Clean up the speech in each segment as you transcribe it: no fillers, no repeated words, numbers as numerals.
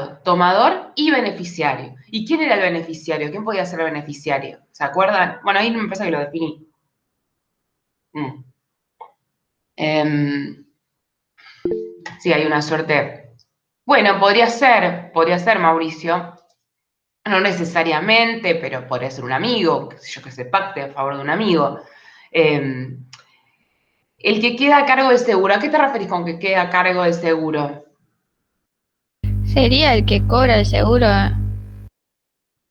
asegurado, tomador y beneficiario. ¿Y quién era el beneficiario? ¿Quién podía ser el beneficiario? ¿Se acuerdan? Bueno, ahí me parece que lo definí. Sí, hay una suerte. Bueno, podría ser Mauricio. No necesariamente, pero podría ser un amigo, qué sé yo, que se pacte a favor de un amigo. El que queda a cargo del seguro, ¿a qué te referís con que queda a cargo del seguro? Sería el que cobra el seguro.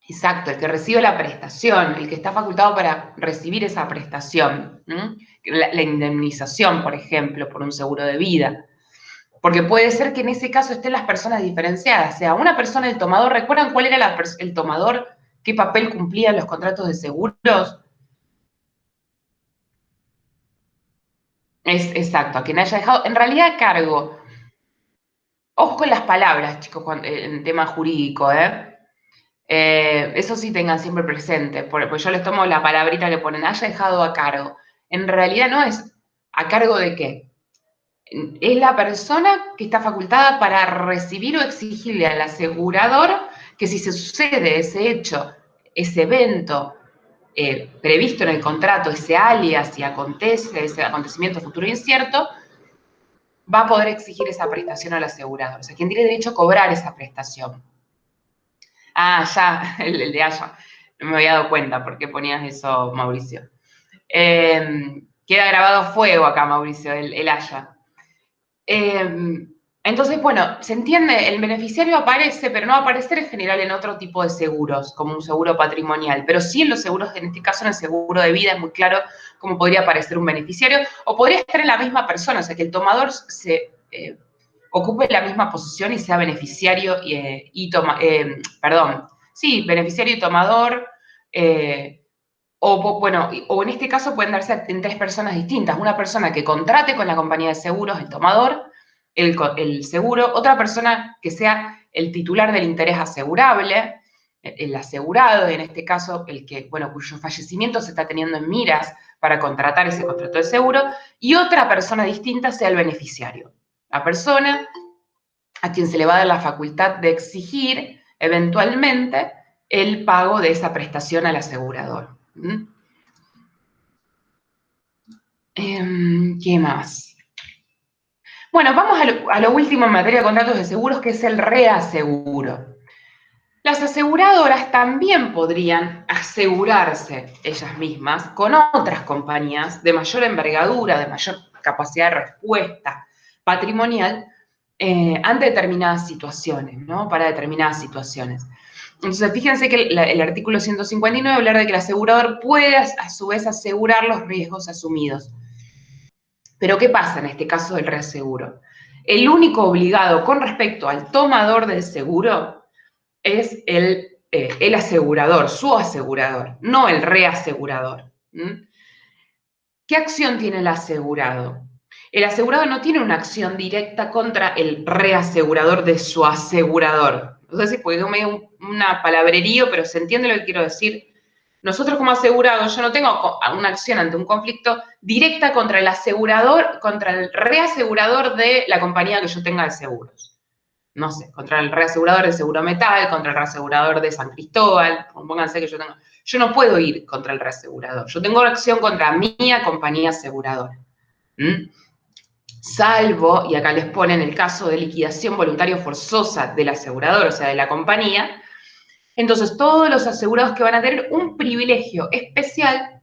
Exacto, el que recibe la prestación, el que está facultado para recibir esa prestación. La indemnización, por ejemplo, por un seguro de vida. Porque puede ser que en ese caso estén las personas diferenciadas. O sea, una persona, el tomador, ¿recuerdan cuál era el tomador? ¿Qué papel cumplía en los contratos de seguros? Es exacto, a quien haya dejado, en realidad a cargo. Ojo con las palabras, chicos, en tema jurídico, ¿eh? Eso sí tengan siempre presente, porque yo les tomo la palabrita que ponen, haya dejado a cargo. En realidad no es a cargo de qué. Es la persona que está facultada para recibir o exigirle al asegurador que si se sucede ese hecho, ese evento previsto en el contrato, ese alias, si acontece, ese acontecimiento futuro incierto, va a poder exigir esa prestación al asegurador. O sea, quien tiene derecho a cobrar esa prestación. Ah, ya, el de Haya. No me había dado cuenta por qué ponías eso, Mauricio. Queda grabado a fuego acá, Mauricio, el Haya. Entonces, bueno, se entiende, el beneficiario aparece, pero no va a aparecer en general en otro tipo de seguros, como un seguro patrimonial, pero sí en los seguros, en este caso en el seguro de vida, es muy claro cómo podría aparecer un beneficiario, o podría estar en la misma persona, o sea, que el tomador se ocupe la misma posición y sea beneficiario perdón, sí, beneficiario y tomador, o en este caso pueden darse en tres personas distintas. Una persona que contrate con la compañía de seguros, el tomador, el seguro, otra persona que sea el titular del interés asegurable, el asegurado, en este caso, el que, bueno, cuyo fallecimiento se está teniendo en miras para contratar ese contrato de seguro, y otra persona distinta sea el beneficiario. La persona a quien se le va a dar la facultad de exigir eventualmente el pago de esa prestación al asegurador. ¿Qué más? Bueno, vamos a lo último en materia de contratos de seguros, que es el reaseguro. Las aseguradoras también podrían asegurarse ellas mismas con otras compañías de mayor envergadura, de mayor capacidad de respuesta patrimonial ante determinadas situaciones, ¿no? Para determinadas situaciones. Entonces, fíjense que el artículo 159 habla de que el asegurador puede a su vez asegurar los riesgos asumidos. Pero ¿qué pasa en este caso del reaseguro? El único obligado con respecto al tomador del seguro es el asegurador, su asegurador, no el reasegurador. ¿Qué acción tiene el asegurado? El asegurado no tiene una acción directa contra el reasegurador de su asegurador. No sé si puedo medio una palabrerío, pero se entiende lo que quiero decir. Nosotros como asegurados, yo no tengo una acción ante un conflicto directa contra el asegurador, contra el reasegurador de la compañía que yo tenga de seguros. No sé, contra el reasegurador de Seguro Metal, contra el reasegurador de San Cristóbal, pónganse que yo tengo. Yo no puedo ir contra el reasegurador. Yo tengo una acción contra mi compañía aseguradora. Salvo, y acá les ponen el caso de liquidación voluntaria forzosa del asegurador, o sea, de la compañía. Entonces, todos los asegurados que van a tener un privilegio especial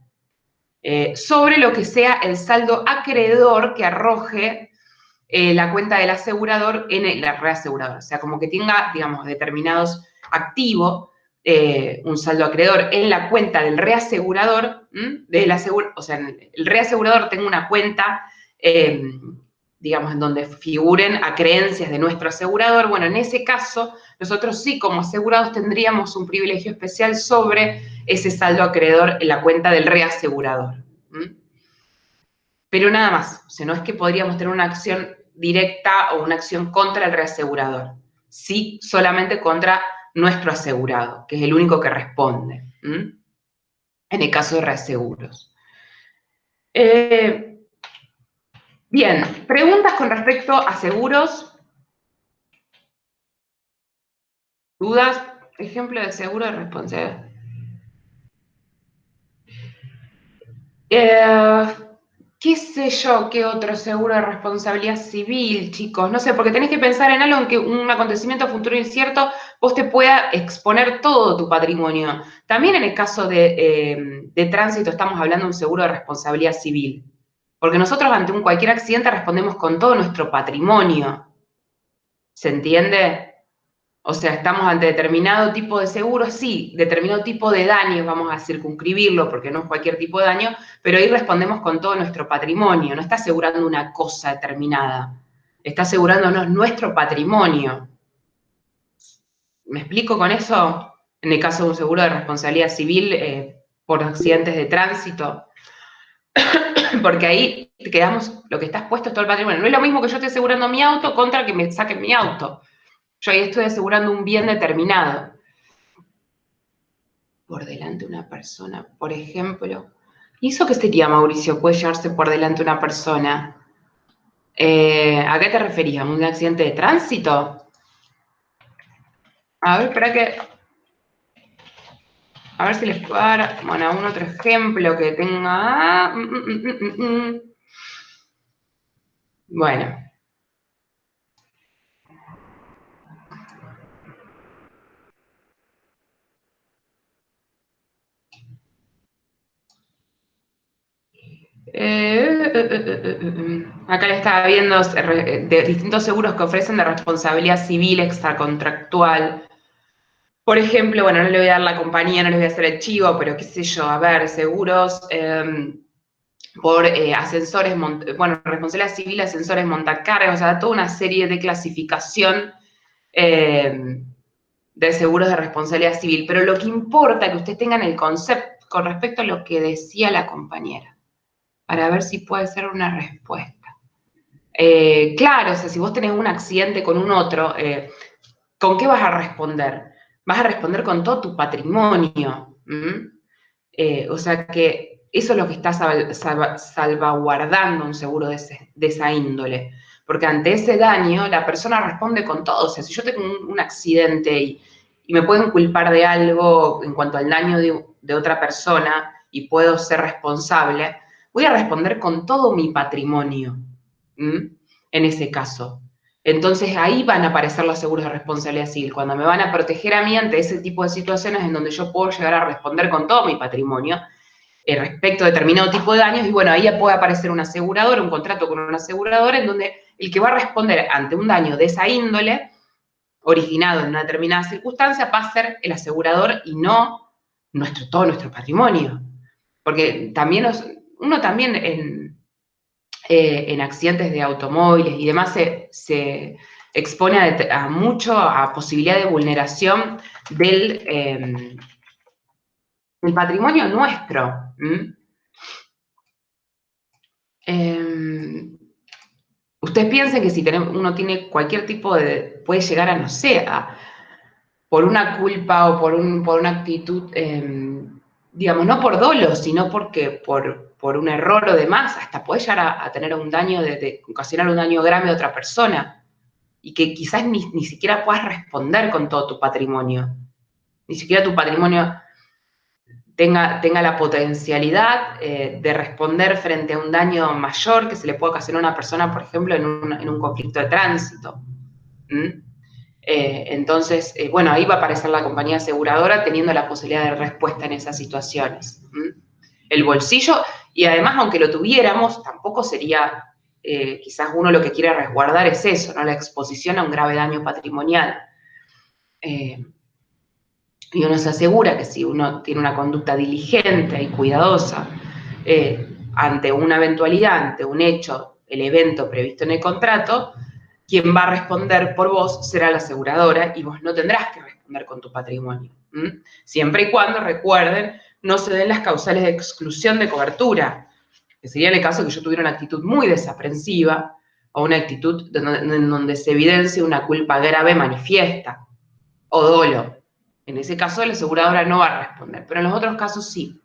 sobre lo que sea el saldo acreedor que arroje la cuenta del asegurador en la reaseguradora. O sea, como que tenga, digamos, determinados activos, un saldo acreedor en la cuenta del reasegurador, o sea, el reasegurador tenga una cuenta, digamos, en donde figuren a creencias de nuestro asegurador. Bueno, en ese caso, nosotros sí, como asegurados, tendríamos un privilegio especial sobre ese saldo acreedor en la cuenta del reasegurador. Pero nada más, o sea, no es que podríamos tener una acción directa o una acción contra el reasegurador, sí solamente contra nuestro asegurado, que es el único que responde, en el caso de reaseguros. Bien, preguntas con respecto a seguros. ¿Dudas? Ejemplo de seguro de responsabilidad. ¿Qué sé yo? ¿Qué otro seguro de responsabilidad civil, chicos? No sé, porque tenés que pensar en algo en que un acontecimiento futuro incierto vos te pueda exponer todo tu patrimonio. También en el caso de tránsito estamos hablando de un seguro de responsabilidad civil. Porque nosotros ante cualquier accidente respondemos con todo nuestro patrimonio. ¿Se entiende? O sea, estamos ante determinado tipo de seguro, sí, determinado tipo de daño, vamos a circunscribirlo porque no es cualquier tipo de daño, pero ahí respondemos con todo nuestro patrimonio, no está asegurando una cosa determinada, está asegurándonos nuestro patrimonio. ¿Me explico con eso? En el caso de un seguro de responsabilidad civil por accidentes de tránsito, porque ahí te quedamos, lo que está expuesto es todo el patrimonio. No es lo mismo que yo esté asegurando mi auto contra que me saquen mi auto. Yo ahí estoy asegurando un bien determinado. Por delante de una persona, por ejemplo. ¿Y eso qué sería, Mauricio? ¿Puede llevarse por delante una persona? ¿A qué te referías? ¿Un accidente de tránsito? A ver, espera que... A ver si les puedo dar, bueno, un otro ejemplo que tenga... Bueno. Acá le estaba viendo de distintos seguros que ofrecen de responsabilidad civil extracontractual. Por ejemplo, bueno, no le voy a dar la compañía, no les voy a hacer el chivo, pero qué sé yo, a ver, seguros por ascensores, bueno, responsabilidad civil, ascensores, montacargas, o sea, toda una serie de clasificación de seguros de responsabilidad civil. Pero lo que importa es que ustedes tengan el concepto con respecto a lo que decía la compañera, para ver si puede ser una respuesta. Claro, o sea, si vos tenés un accidente con un otro, ¿con qué vas a responder? Vas a responder con todo tu patrimonio. O sea que eso es lo que está salvaguardando un seguro de esa índole. Porque ante ese daño, la persona responde con todo. O sea, si yo tengo un accidente y me pueden culpar de algo en cuanto al daño de otra persona y puedo ser responsable, voy a responder con todo mi patrimonio. En ese caso. Entonces ahí van a aparecer los seguros de responsabilidad civil, cuando me van a proteger a mí ante ese tipo de situaciones en donde yo puedo llegar a responder con todo mi patrimonio respecto a determinado tipo de daños, y bueno, ahí ya puede aparecer un asegurador, un contrato con un asegurador en donde el que va a responder ante un daño de esa índole, originado en una determinada circunstancia, va a ser el asegurador y no todo nuestro patrimonio. Porque también uno también en accidentes de automóviles y demás se expone a mucho a posibilidad de vulneración del patrimonio nuestro. Ustedes piensen que si uno tiene cualquier tipo de, puede llegar a, no sé, por una culpa o por una actitud, digamos, no por dolo, sino porque por un error o demás, hasta puede llegar a tener un daño, de ocasionar un daño grave a otra persona, y que quizás ni siquiera puedas responder con todo tu patrimonio. Ni siquiera tu patrimonio tenga la potencialidad de responder frente a un daño mayor que se le puede ocasionar a una persona, por ejemplo, en un conflicto de tránsito. Entonces, bueno, ahí va a aparecer la compañía aseguradora teniendo la posibilidad de respuesta en esas situaciones. El bolsillo, y además, aunque lo tuviéramos, tampoco sería, quizás uno lo que quiere resguardar es eso, ¿no? La exposición a un grave daño patrimonial. Y uno se asegura que si uno tiene una conducta diligente y cuidadosa ante una eventualidad, ante un hecho, el evento previsto en el contrato, quien va a responder por vos será la aseguradora y vos no tendrás que responder con tu patrimonio. Siempre y cuando, recuerden, no se den las causales de exclusión de cobertura, que sería en el caso que yo tuviera una actitud muy desaprensiva o una actitud en donde se evidencie una culpa grave manifiesta o dolo. En ese caso, la aseguradora no va a responder, pero en los otros casos sí.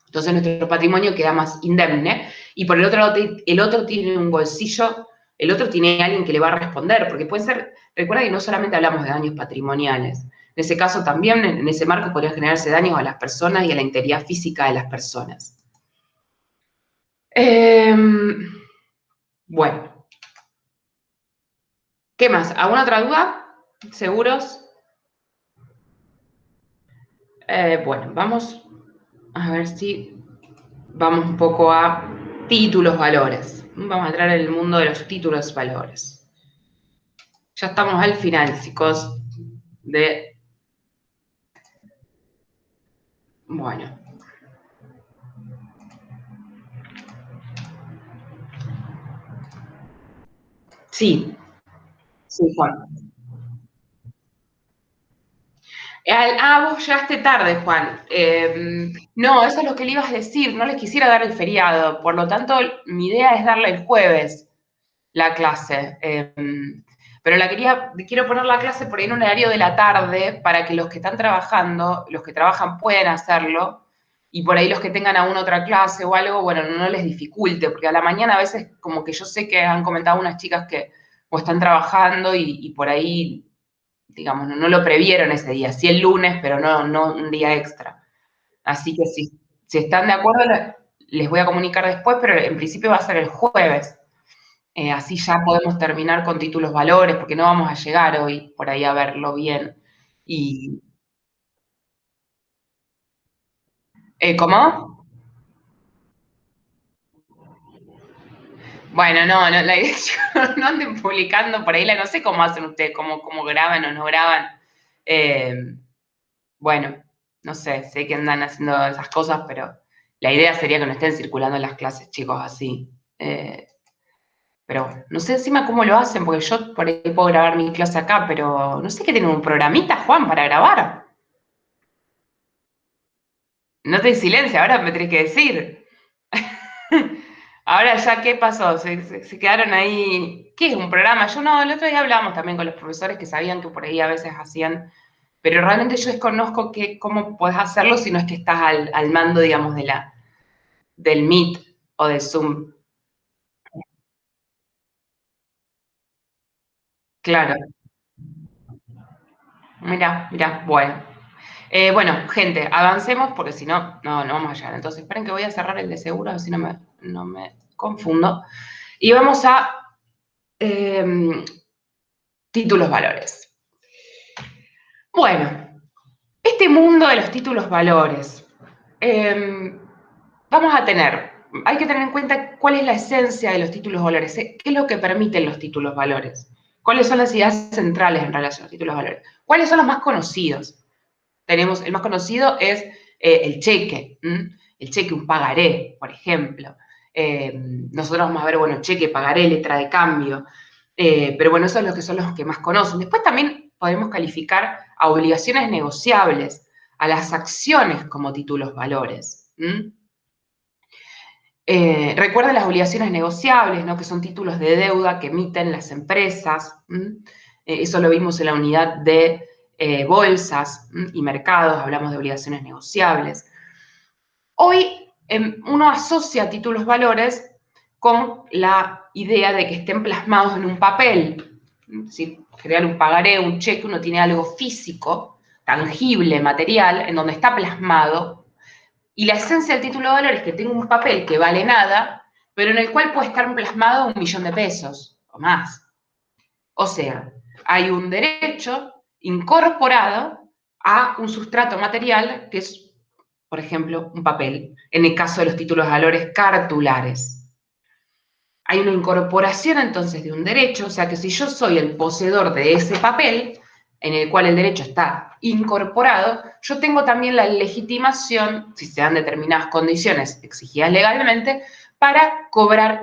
Entonces, nuestro patrimonio queda más indemne y por el otro lado, el otro tiene un bolsillo el otro tiene alguien que le va a responder, porque puede ser, recuerda que no solamente hablamos de daños patrimoniales, en ese caso también, en ese marco podrían generarse daños a las personas y a la integridad física de las personas. Bueno, ¿qué más? ¿Alguna otra duda? ¿Seguros? Bueno, vamos a ver si vamos un poco a títulos, valores. Vamos a entrar en el mundo de los títulos, valores. Ya estamos al final, chicos, de... Bueno. Sí, sí, Juan. Vos llegaste tarde, Juan. No, eso es lo que le ibas a decir. No les quisiera dar el feriado. Por lo tanto, mi idea es darle el jueves la clase. Pero quiero poner la clase por ahí en un horario de la tarde para que los que están trabajando, los que trabajan puedan hacerlo. Y por ahí los que tengan aún otra clase o algo, bueno, no les dificulte, porque a la mañana a veces como que yo sé que han comentado unas chicas que o están trabajando y por ahí digamos, no lo previeron ese día, sí el lunes, pero no un día extra. Así que si están de acuerdo, les voy a comunicar después, pero en principio va a ser el jueves. Así ya podemos terminar con títulos valores, porque no vamos a llegar hoy por ahí a verlo bien. Y, ¿cómo? Bueno, no, la idea es que no anden publicando por ahí, no sé cómo hacen ustedes, cómo graban o no graban. Eh, Bueno, no sé que andan haciendo esas cosas, pero la idea sería que no estén circulando en las clases, chicos, así. Pero bueno, no sé encima cómo lo hacen, porque yo por ahí puedo grabar mi clase acá, pero no sé qué tienen un programita, Juan, para grabar. No te silencio, ahora me tenés que decir. Ahora ya, ¿qué pasó? Se quedaron ahí. ¿Qué es un programa? Yo no, el otro día hablábamos también con los profesores que sabían que por ahí a veces hacían, pero realmente yo desconozco cómo podés hacerlo si no es que estás al mando, digamos, del Meet o del Zoom. Claro, mira, bueno. Bueno, gente, avancemos porque si no, no vamos a llegar. Entonces, esperen que voy a cerrar el de seguro, así no me confundo. Y vamos a eh, títulos valores. Bueno, este mundo de los títulos valores, eh, hay que tener en cuenta cuál es la esencia de los títulos valores, qué es lo que permiten los títulos valores, cuáles son las ideas centrales en relación a los títulos valores, cuáles son los más conocidos. El más conocido es el cheque, el cheque, un pagaré, por ejemplo. Nosotros vamos a ver, bueno, cheque, pagaré, letra de cambio, pero bueno, esos son los que más conocen. Después también podemos calificar a obligaciones negociables, a las acciones como títulos valores. Recuerden las obligaciones negociables, ¿no? Que son títulos de deuda que emiten las empresas. Eso lo vimos en la unidad de bolsas y mercados, hablamos de obligaciones negociables. Hoy uno asocia títulos valores con la idea de que estén plasmados en un papel. Si crear un pagaré, un cheque, uno tiene algo físico, tangible, material, en donde está plasmado. Y la esencia del título de valores es que tengo un papel que vale nada, pero en el cual puede estar plasmado 1.000.000 de pesos o más. O sea, hay un derecho incorporado a un sustrato material que es, por ejemplo, un papel, en el caso de los títulos de valores cartulares. Hay una incorporación entonces de un derecho, o sea que si yo soy el poseedor de ese papel, en el cual el derecho está incorporado, yo tengo también la legitimación, si se dan determinadas condiciones exigidas legalmente, para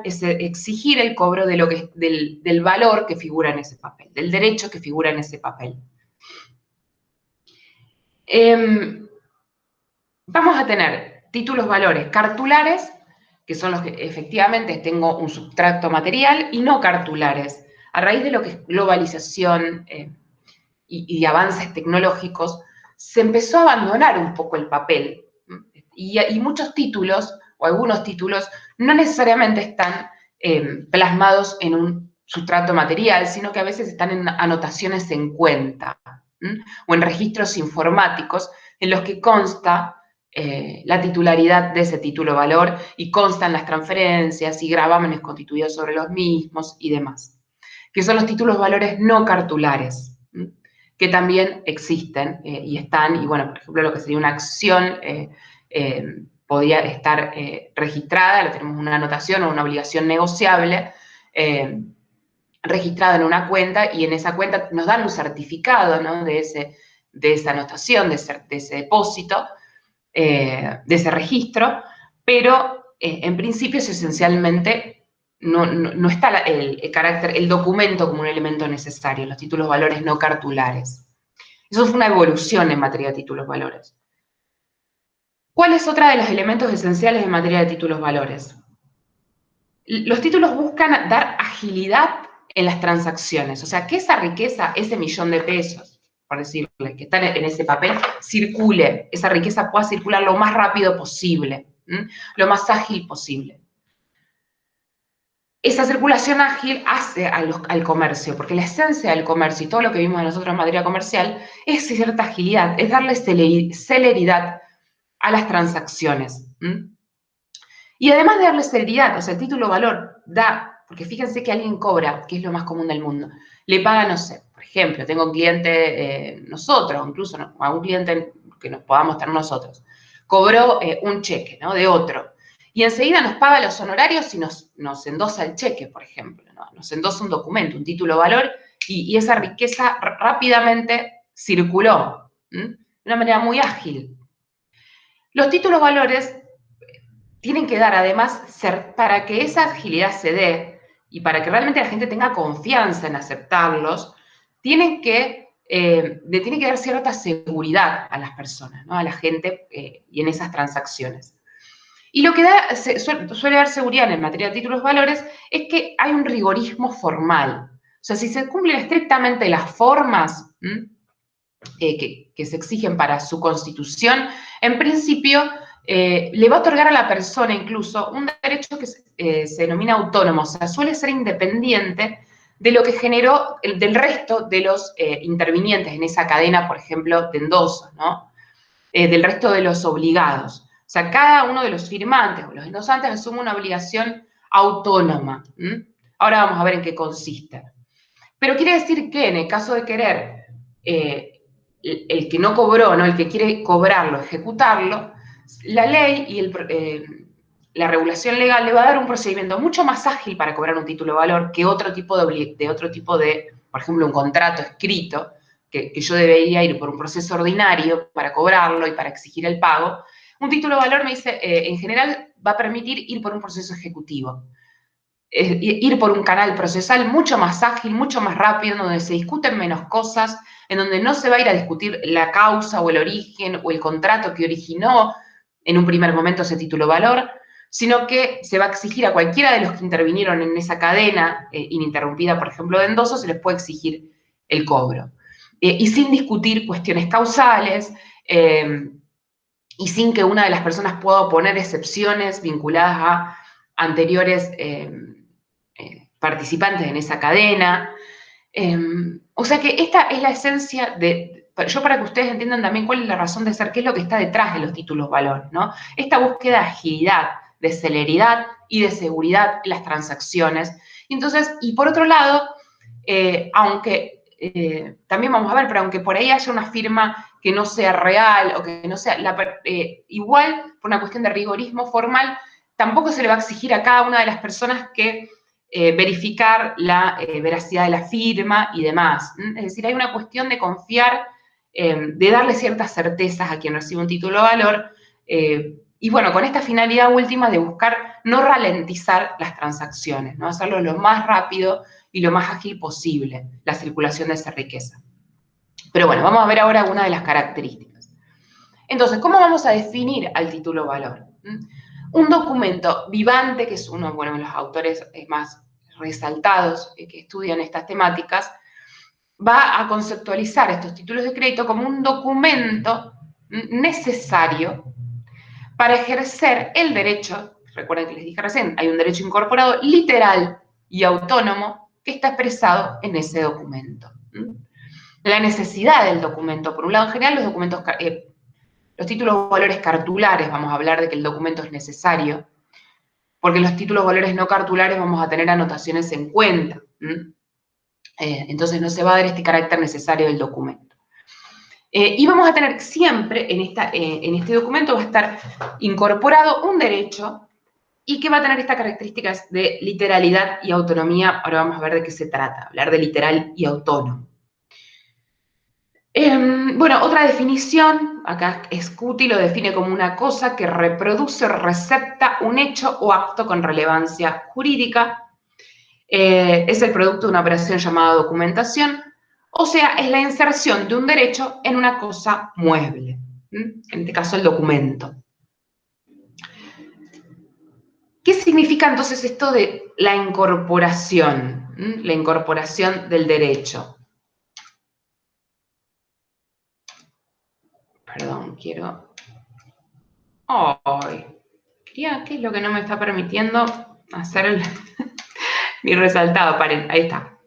exigir el cobro del valor que figura en ese papel, del derecho que figura en ese papel. Vamos a tener títulos valores cartulares, que son los que efectivamente tengo un sustrato material, y no cartulares. A raíz de lo que es globalización y avances tecnológicos, se empezó a abandonar un poco el papel. Y muchos títulos, o algunos títulos, no necesariamente están plasmados en un sustrato material, sino que a veces están en anotaciones en cuenta, o en registros informáticos en los que consta la titularidad de ese título valor y constan las transferencias y gravámenes constituidos sobre los mismos y demás, que son los títulos valores no cartulares, que también existen y están, y bueno, por ejemplo, lo que sería una acción podría estar registrada, tenemos una anotación o una obligación negociable registrada en una cuenta, y en esa cuenta nos dan un certificado, ¿no?, de esa anotación, de ese depósito, de ese registro, pero en principio es esencialmente no está el documento como un elemento necesario, los títulos valores no cartulares. Eso fue una evolución en materia de títulos valores. ¿Cuál es otra de los elementos esenciales en materia de títulos valores? Los títulos buscan dar agilidad en las transacciones, o sea, que esa riqueza, ese $1.000.000, por decirle, que está en ese papel, circule, esa riqueza pueda circular lo más rápido posible, lo más ágil posible. Esa circulación ágil hace al comercio, porque la esencia del comercio y todo lo que vimos nosotros en materia comercial es cierta agilidad, es darle celeridad a las transacciones. Y además de darle celeridad, o sea, el título valor da, porque fíjense que alguien cobra, que es lo más común del mundo, le paga, no sé, por ejemplo, tengo un cliente, nosotros, incluso a un cliente que nos podamos tener nosotros, cobró un cheque, ¿no?, de otro, y enseguida nos paga los honorarios y nos endosa el cheque, por ejemplo, ¿no? Nos endosa un documento, un título valor, y esa riqueza rápidamente circuló, de una manera muy ágil. Los títulos valores tienen que dar, además, para que esa agilidad se dé y para que realmente la gente tenga confianza en aceptarlos, tiene que dar cierta seguridad a las personas, ¿no?, a la gente y en esas transacciones. Y lo que suele dar seguridad en materia de títulos valores es que hay un rigorismo formal. O sea, si se cumplen estrictamente las formas que se exigen para su constitución, en principio le va a otorgar a la persona incluso un derecho que se denomina autónomo, o sea, suele ser independiente de lo que generó del resto de los intervinientes en esa cadena, por ejemplo, de endosos, ¿no?, del resto de los obligados. O sea, cada uno de los firmantes o los endosantes asume una obligación autónoma. Ahora vamos a ver en qué consiste. Pero quiere decir que en el caso de querer el que no cobró, ¿no?, el que quiere cobrarlo, ejecutarlo, la ley y la regulación legal le va a dar un procedimiento mucho más ágil para cobrar un título de valor que otro tipo de, por ejemplo, un contrato escrito, que yo debería ir por un proceso ordinario para cobrarlo y para exigir el pago. Un título de valor, me dice, en general va a permitir ir por un proceso ejecutivo. Ir por un canal procesal mucho más ágil, mucho más rápido, donde se discuten menos cosas, en donde no se va a ir a discutir la causa o el origen o el contrato que originó en un primer momento ese título valor, sino que se va a exigir a cualquiera de los que intervinieron en esa cadena ininterrumpida, por ejemplo, de endosos, se les puede exigir el cobro. Y sin discutir cuestiones causales, y sin que una de las personas pueda oponer excepciones vinculadas a anteriores participantes en esa cadena. O sea que esta es la esencia yo para que ustedes entiendan también cuál es la razón de ser, qué es lo que está detrás de los títulos valor, ¿no? Esta búsqueda de agilidad, de celeridad y de seguridad en las transacciones. Entonces, y por otro lado, aunque también vamos a ver, pero aunque por ahí haya una firma que no sea real o que no sea, igual, por una cuestión de rigorismo formal, tampoco se le va a exigir a cada una de las personas que verificar la veracidad de la firma y demás. Es decir, hay una cuestión de confiar, de darle ciertas certezas a quien recibe un título de valor, y bueno, con esta finalidad última de buscar no ralentizar las transacciones, ¿no? Hacerlo lo más rápido y lo más ágil posible, la circulación de esa riqueza. Pero bueno, vamos a ver ahora algunas de las características. Entonces, ¿cómo vamos a definir al título valor? Un documento vivante, que es uno de los autores más resaltados que estudian estas temáticas, va a conceptualizar estos títulos de crédito como un documento necesario para ejercer el derecho. Recuerden que les dije recién, hay un derecho incorporado literal y autónomo que está expresado en ese documento. La necesidad del documento, por un lado, en general los documentos, los títulos valores cartulares, vamos a hablar de que el documento es necesario, porque los títulos valores no cartulares vamos a tener anotaciones en cuenta. Entonces no se va a dar este carácter necesario del documento. Y vamos a tener siempre en este documento va a estar incorporado un derecho y que va a tener estas características de literalidad y autonomía. Ahora vamos a ver de qué se trata, hablar de literal y autónomo. Bueno, otra definición, acá Scuti lo define como una cosa que reproduce o recepta un hecho o acto con relevancia jurídica. Es el producto de una operación llamada documentación, o sea, es la inserción de un derecho en una cosa mueble, en este caso el documento. ¿Qué significa entonces esto de la incorporación? La incorporación del derecho. Perdón, quiero... ¡Ay! ¿Qué es lo que no me está permitiendo hacer mi resaltado? Paren, ahí está.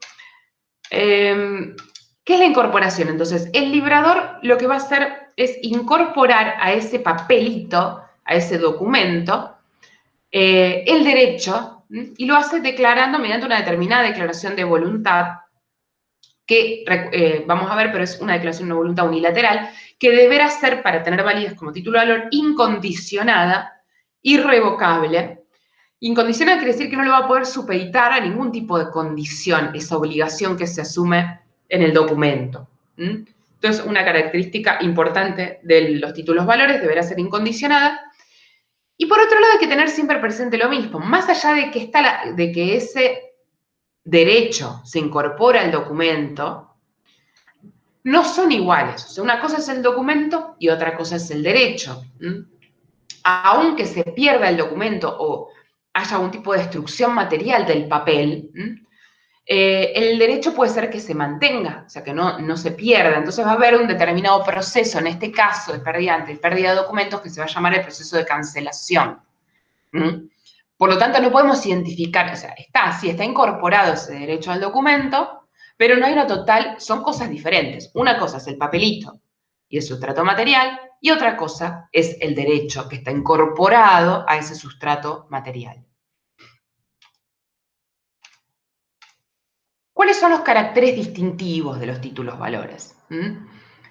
¿Qué es la incorporación? Entonces, el librador lo que va a hacer es incorporar a ese papelito, a ese documento, el derecho, y lo hace declarando mediante una determinada declaración de voluntad, que vamos a ver, pero es una declaración de voluntad unilateral, que deberá ser, para tener validez como título de valor, incondicionada, irrevocable. Incondicionada quiere decir que no le va a poder supeditar a ningún tipo de condición esa obligación que se asume en el documento. Entonces, una característica importante de los títulos valores deberá ser incondicionada. Y por otro lado, hay que tener siempre presente lo mismo. Más allá de que ese derecho se incorpora al documento, no son iguales. O sea, una cosa es el documento y otra cosa es el derecho. Aunque se pierda el documento o haya algún tipo de destrucción material del papel, el derecho puede ser que se mantenga, o sea, que no se pierda. Entonces va a haber un determinado proceso, en este caso de pérdida de documentos, que se va a llamar el proceso de cancelación. Por lo tanto, no podemos identificar, o sea, sí está incorporado ese derecho al documento, pero no hay una total, son cosas diferentes. Una cosa es el papelito y el sustrato material, y otra cosa es el derecho que está incorporado a ese sustrato material. ¿Cuáles son los caracteres distintivos de los títulos valores? En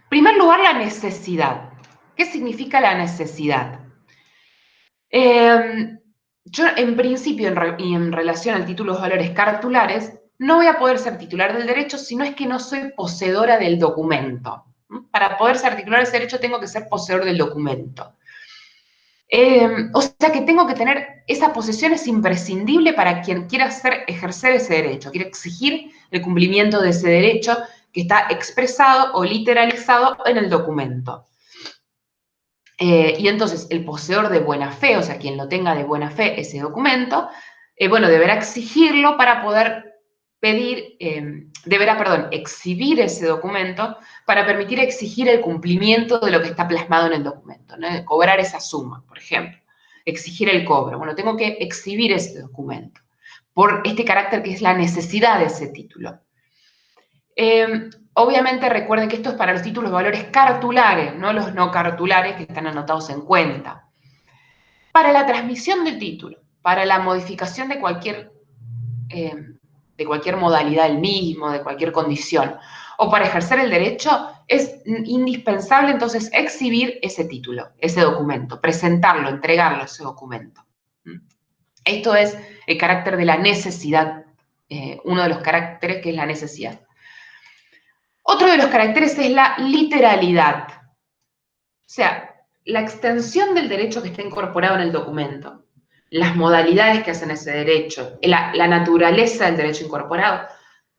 primer lugar, la necesidad. ¿Qué significa la necesidad? Yo, en principio, y en relación al títulos valores cartulares, no voy a poder ser titular del derecho si no es que no soy poseedora del documento. Para poder ser titular de ese derecho tengo que ser poseedor del documento. O sea que tengo que tener, esa posesión es imprescindible para quien quiera ejercer ese derecho, quiere exigir el cumplimiento de ese derecho que está expresado o literalizado en el documento. Y entonces el poseedor de buena fe, o sea, quien lo tenga de buena fe ese documento, bueno, deberá exigirlo para poder exhibir ese documento para permitir exigir el cumplimiento de lo que está plasmado en el documento, ¿no? De cobrar esa suma, por ejemplo, exigir el cobro. Bueno, tengo que exhibir ese documento por este carácter que es la necesidad de ese título. Obviamente recuerden que esto es para los títulos de valores cartulares, no los no cartulares que están anotados en cuenta. Para la transmisión del título, para la modificación de cualquier modalidad del mismo, de cualquier condición, o para ejercer el derecho, es indispensable entonces exhibir ese título, ese documento, presentarlo, entregarlo, ese documento. Esto es el carácter de la necesidad, uno de los caracteres que es la necesidad. Otro de los caracteres es la literalidad, o sea, la extensión del derecho que está incorporado en el documento, las modalidades que hacen ese derecho, la naturaleza del derecho incorporado,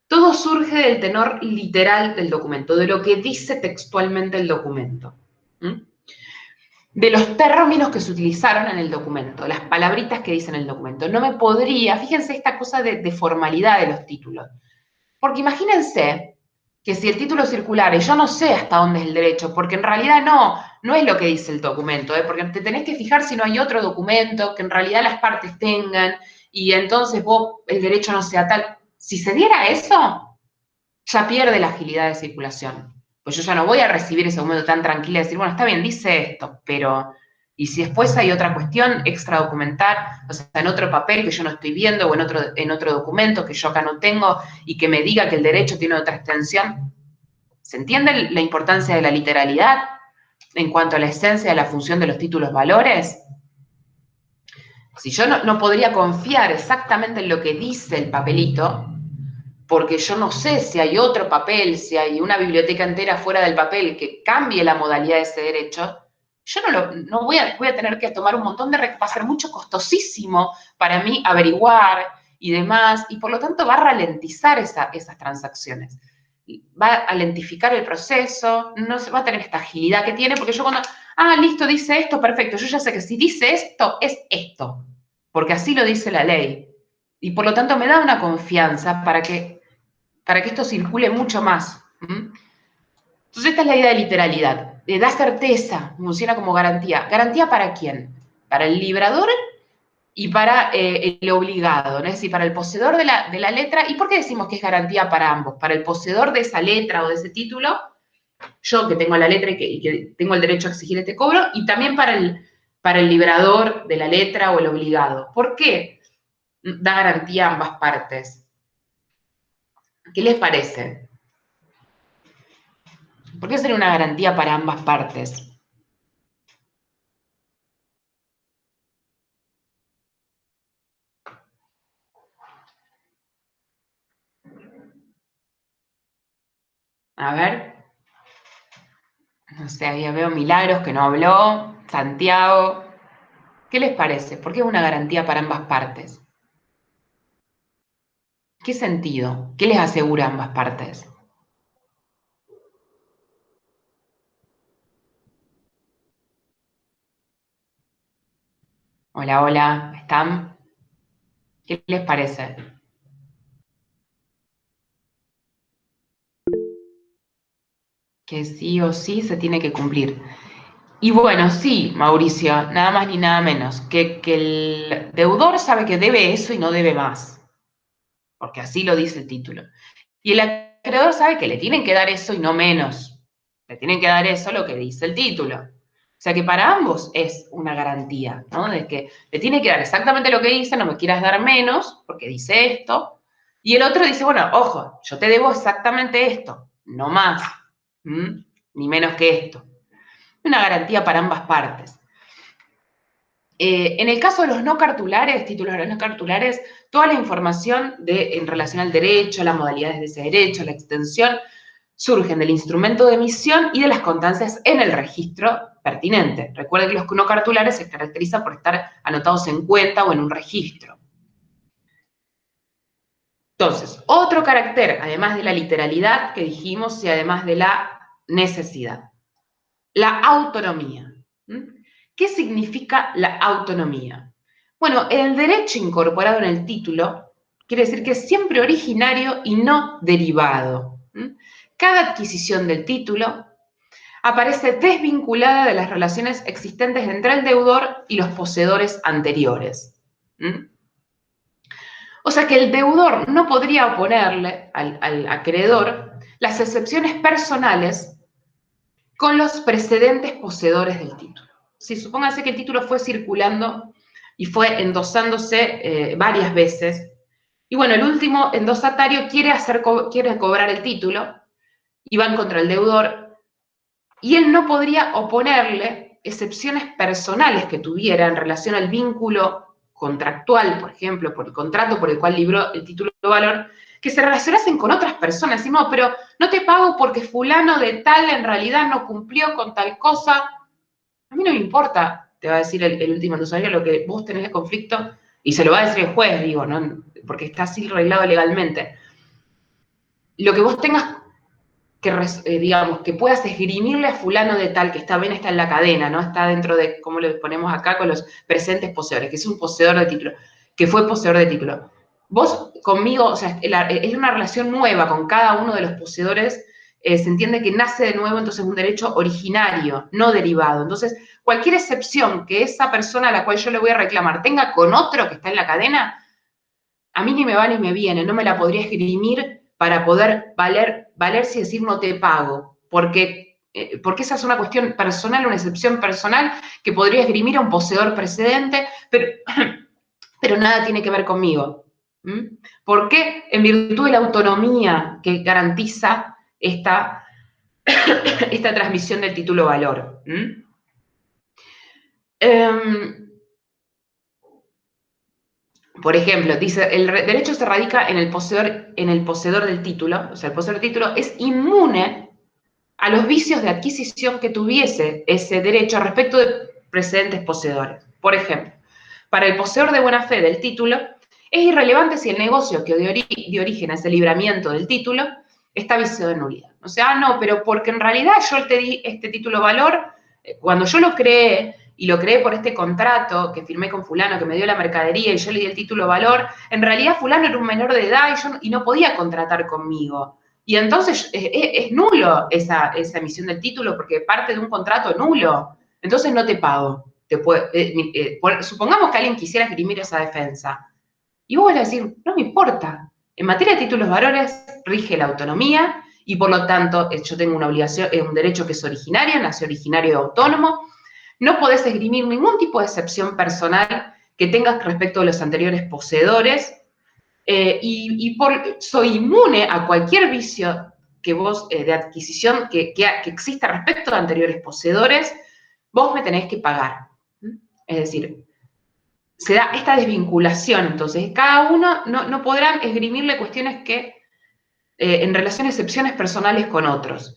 todo surge del tenor literal del documento, de lo que dice textualmente el documento, de los términos que se utilizaron en el documento, las palabritas que dicen el documento. No me podría, fíjense esta cosa de formalidad de los títulos, porque imagínense que si el título circular, y yo no sé hasta dónde es el derecho, porque en realidad no es lo que dice el documento, porque te tenés que fijar si no hay otro documento que en realidad las partes tengan, y entonces vos el derecho no sea tal. Si se diera eso, ya pierde la agilidad de circulación. Pues yo ya no voy a recibir ese documento tan tranquilo y decir, bueno, está bien, dice esto, pero y si después hay otra cuestión extradocumental, o sea, en otro papel que yo no estoy viendo o en otro documento que yo acá no tengo y que me diga que el derecho tiene otra extensión, ¿se entiende la importancia de la literalidad en cuanto a la esencia de la función de los títulos valores? Si yo no podría confiar exactamente en lo que dice el papelito, porque yo no sé si hay otro papel, si hay una biblioteca entera fuera del papel que cambie la modalidad de ese derecho, yo no voy a tener que tomar un montón de... va a ser mucho costosísimo para mí averiguar y demás, y por lo tanto va a ralentizar esas transacciones. Va a lentificar el proceso, no se va a tener esta agilidad que tiene, porque yo cuando, listo, dice esto, perfecto, yo ya sé que si dice esto, es esto, porque así lo dice la ley. Y por lo tanto me da una confianza para que esto circule mucho más. Entonces esta es la idea de literalidad. Da certeza, funciona como garantía. ¿Garantía para quién? Para el librador y para el obligado, ¿no? Es decir, para el poseedor de la letra. ¿Y por qué decimos que es garantía para ambos? Para el poseedor de esa letra o de ese título, yo que tengo la letra y que tengo el derecho a exigir este cobro, y también para el librador de la letra o el obligado. ¿Por qué da garantía a ambas partes? ¿Qué les parece? ¿Por qué sería una garantía para ambas partes? A ver, no sé, ahí veo Milagros que no habló, Santiago. ¿Qué les parece? ¿Por qué es una garantía para ambas partes? ¿Qué sentido? ¿Qué les asegura a ambas partes? Hola, hola, ¿están? ¿Qué les parece? Que sí o sí se tiene que cumplir. Y bueno, sí, Mauricio, nada más ni nada menos, que el deudor sabe que debe eso y no debe más, porque así lo dice el título. Y el acreedor sabe que le tienen que dar eso y no menos. Le tienen que dar eso lo que dice el título. O sea que para ambos es una garantía, ¿no? De que le tiene que dar exactamente lo que dice, no me quieras dar menos, porque dice esto. Y el otro dice, bueno, ojo, yo te debo exactamente esto, no más, ni menos que esto. Una garantía para ambas partes. En el caso de los no cartulares, títulos de los no cartulares, toda la información en relación al derecho, las modalidades de ese derecho, la extensión, surgen del instrumento de emisión y de las constancias en el registro pertinente. Recuerden que los no cartulares se caracterizan por estar anotados en cuenta o en un registro. Entonces, otro carácter, además de la literalidad que dijimos y además de la necesidad, la autonomía. ¿Qué significa la autonomía? Bueno, el derecho incorporado en el título quiere decir que es siempre originario y no derivado. Cada adquisición del título aparece desvinculada de las relaciones existentes entre el deudor y los poseedores anteriores. O sea que el deudor no podría oponerle al acreedor las excepciones personales con los precedentes poseedores del título. Si supóngase que el título fue circulando y fue endosándose varias veces, y bueno, el último endosatario quiere cobrar el título y va en contra del deudor, y él no podría oponerle excepciones personales que tuviera en relación al vínculo contractual, por ejemplo, por el contrato por el cual libró el título de valor, que se relacionasen con otras personas. Y no, pero no te pago porque fulano de tal en realidad no cumplió con tal cosa. A mí no me importa, te va a decir el último endosario, lo que vos tenés de conflicto, y se lo va a decir el juez, digo, ¿no? Porque está así arreglado legalmente. Lo que vos tengas digamos, que puedas esgrimirle a fulano de tal, que está bien, está en la cadena, ¿no? Está dentro de, como le ponemos acá, con los presentes poseedores, que es un poseedor de título, que fue poseedor de título. Vos conmigo, o sea, es una relación nueva con cada uno de los poseedores, se entiende que nace de nuevo, entonces es un derecho originario, no derivado. Entonces, cualquier excepción que esa persona a la cual yo le voy a reclamar tenga con otro que está en la cadena, a mí ni me va ni me viene, no me la podría esgrimir para poder valerse y decir no te pago, porque esa es una cuestión personal, una excepción personal que podría esgrimir a un poseedor precedente, pero nada tiene que ver conmigo. ¿Mm? ¿Por qué? En virtud de la autonomía que garantiza esta transmisión del título valor. ¿Mm? Por ejemplo, dice, el derecho se radica en el poseedor del título, o sea, el poseedor del título es inmune a los vicios de adquisición que tuviese ese derecho respecto de precedentes poseedores. Por ejemplo, para el poseedor de buena fe del título, es irrelevante si el negocio que dio origen a ese libramiento del título está viciado de nulidad. O sea, no, pero porque en realidad yo te di este título valor, cuando yo lo creé, y lo creé por este contrato que firmé con fulano que me dio la mercadería y yo le di el título valor, en realidad fulano era un menor de edad y no podía contratar conmigo. Y entonces es nulo esa emisión del título porque parte de un contrato nulo. Entonces no te pago. Supongamos que alguien quisiera esgrimir esa defensa. Y vos vas a decir, no me importa. En materia de títulos valores rige la autonomía y por lo tanto yo tengo una obligación, un derecho que es originario, nació originario y autónomo. No podés esgrimir ningún tipo de excepción personal que tengas respecto de los anteriores poseedores soy inmune a cualquier vicio que vos de adquisición que exista respecto de anteriores poseedores, vos me tenés que pagar. Es decir, se da esta desvinculación, entonces cada uno no podrá esgrimirle cuestiones que en relación a excepciones personales con otros.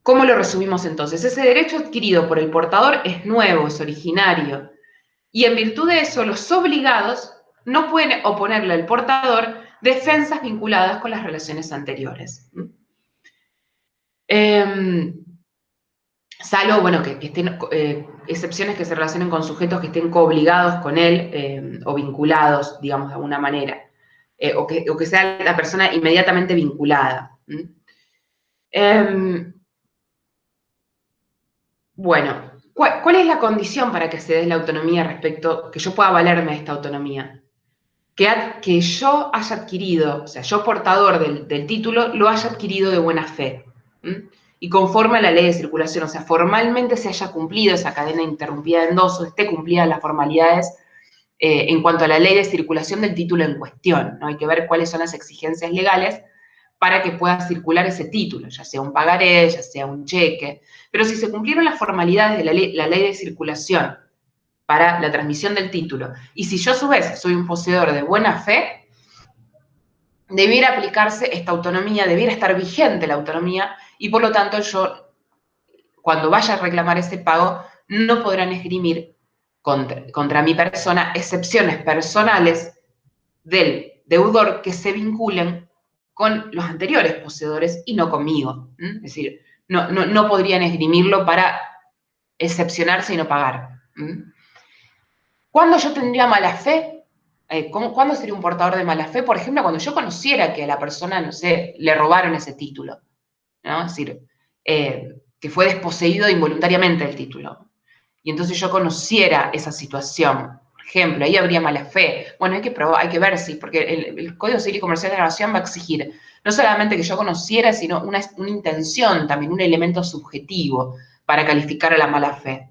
¿Cómo lo resumimos entonces? Ese derecho adquirido por el portador es nuevo, es originario, y en virtud de eso los obligados no pueden oponerle al portador defensas vinculadas con las relaciones anteriores. Salvo, bueno, que estén excepciones que se relacionen con sujetos que estén coobligados con él o vinculados, digamos, de alguna manera, o que sea la persona inmediatamente vinculada. Bueno, ¿cuál es la condición para que se dé la autonomía respecto, que yo pueda valerme de esta autonomía? Que yo haya adquirido, o sea, yo portador del título, lo haya adquirido de buena fe. Y conforme a la ley de circulación, o sea, formalmente se haya cumplido esa cadena interrumpida de endoso, esté cumplidas las formalidades en cuanto a la ley de circulación del título en cuestión, ¿no? Hay que ver cuáles son las exigencias legales para que pueda circular ese título, ya sea un pagaré, ya sea un cheque. Pero si se cumplieron las formalidades de la ley de circulación para la transmisión del título, y si yo a su vez soy un poseedor de buena fe, debiera aplicarse esta autonomía, debiera estar vigente la autonomía, y por lo tanto yo, cuando vaya a reclamar ese pago, no podrán esgrimir contra mi persona excepciones personales del deudor que se vinculen con los anteriores poseedores y no conmigo. Es decir, no podrían esgrimirlo para excepcionarse y no pagar. ¿Cuándo yo tendría mala fe? ¿Cuándo sería un portador de mala fe? Por ejemplo, cuando yo conociera que a la persona, no sé, le robaron ese título, ¿no? Es decir, que fue desposeído involuntariamente el título. Y entonces yo conociera esa situación. Por ejemplo, ahí habría mala fe. Bueno, hay que probar, hay que ver si, porque el Código Civil y Comercial de la Nación va a exigir no solamente que yo conociera, sino una intención, también un elemento subjetivo para calificar a la mala fe.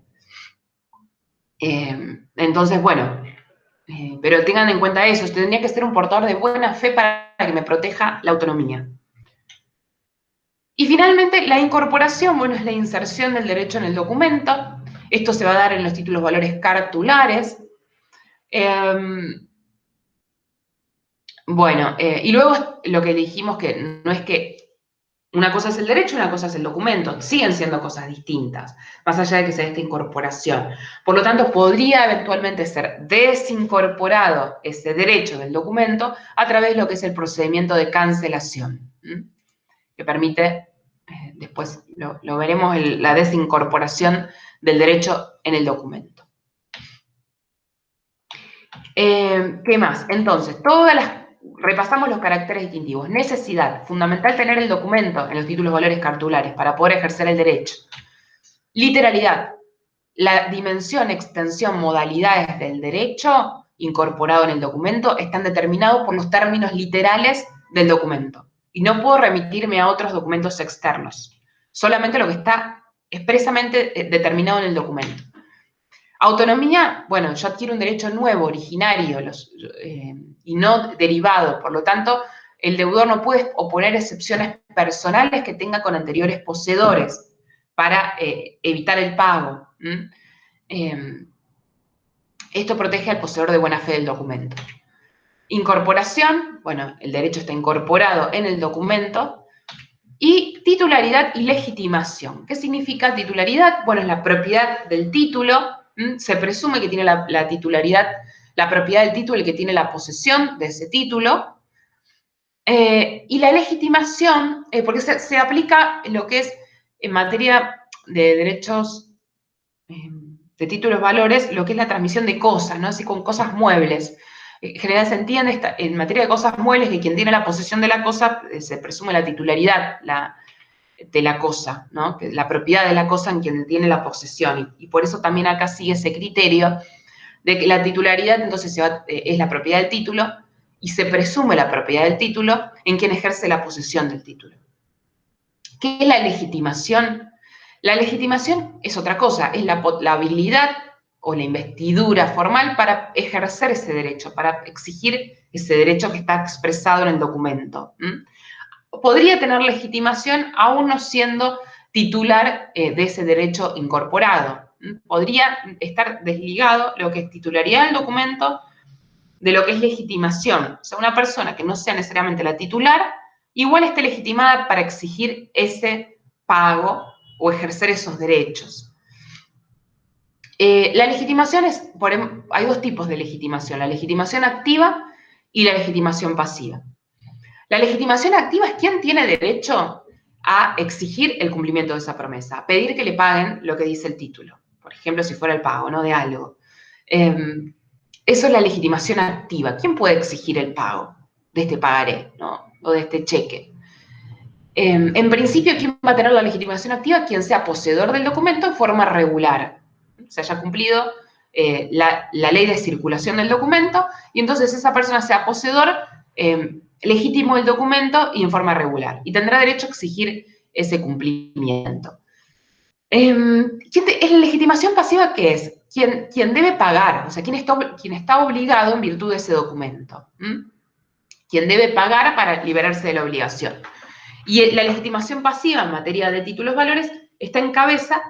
Entonces, bueno, pero tengan en cuenta eso, tendría que ser un portador de buena fe para que me proteja la autonomía. Y finalmente, la incorporación, bueno, es la inserción del derecho en el documento. Esto se va a dar en los títulos valores cartulares. Y luego lo que dijimos que no es que una cosa es el derecho y una cosa es el documento. Siguen siendo cosas distintas, más allá de que sea esta incorporación. Por lo tanto, podría eventualmente ser desincorporado ese derecho del documento a través de lo que es el procedimiento de cancelación, que permite, después lo veremos, la desincorporación del derecho en el documento. ¿Qué más? Entonces, repasamos los caracteres distintivos. Necesidad, fundamental tener el documento en los títulos valores cartulares para poder ejercer el derecho. Literalidad, la dimensión, extensión, modalidades del derecho incorporado en el documento están determinados por los términos literales del documento. Y no puedo remitirme a otros documentos externos. Solamente lo que está expresamente determinado en el documento. Autonomía, bueno, yo adquiero un derecho nuevo, originario, y no derivado. Por lo tanto, el deudor no puede oponer excepciones personales que tenga con anteriores poseedores para evitar el pago. Esto protege al poseedor de buena fe del documento. Incorporación, bueno, el derecho está incorporado en el documento. Y titularidad y legitimación. ¿Qué significa titularidad? Bueno, es la propiedad del título. Se presume que tiene la titularidad, la propiedad del título, el que tiene la posesión de ese título. Y la legitimación, porque se aplica lo que es en materia de derechos de títulos valores, lo que es la transmisión de cosas, ¿no? Así con cosas muebles. En general se entiende en materia de cosas muebles que quien tiene la posesión de la cosa se presume la titularidad de la cosa, ¿no? La propiedad de la cosa en quien tiene la posesión. Y por eso también acá sigue ese criterio de que la titularidad entonces es la propiedad del título y se presume la propiedad del título en quien ejerce la posesión del título. ¿Qué es la legitimación? La legitimación es otra cosa, es la habilidad o la investidura formal para ejercer ese derecho, para exigir ese derecho que está expresado en el documento. Podría tener legitimación aún no siendo titular de ese derecho incorporado. Podría estar desligado lo que es titularidad del documento de lo que es legitimación. O sea, una persona que no sea necesariamente la titular, igual esté legitimada para exigir ese pago o ejercer esos derechos. La legitimación hay dos tipos de legitimación, la legitimación activa y la legitimación pasiva. La legitimación activa es quien tiene derecho a exigir el cumplimiento de esa promesa, a pedir que le paguen lo que dice el título. Por ejemplo, si fuera el pago, ¿no? De algo. Eso es la legitimación activa. ¿Quién puede exigir el pago de este pagaré, ¿no? O de este cheque? En principio, ¿quién va a tener la legitimación activa? Quien sea poseedor del documento en forma regular. Se haya cumplido la ley de circulación del documento y entonces esa persona sea poseedor legítimo del documento y en forma regular. Y tendrá derecho a exigir ese cumplimiento. ¿La legitimación pasiva qué es? Quien debe pagar, o sea, quien está obligado en virtud de ese documento. Quien debe pagar para liberarse de la obligación. Y la legitimación pasiva en materia de títulos valores está en cabeza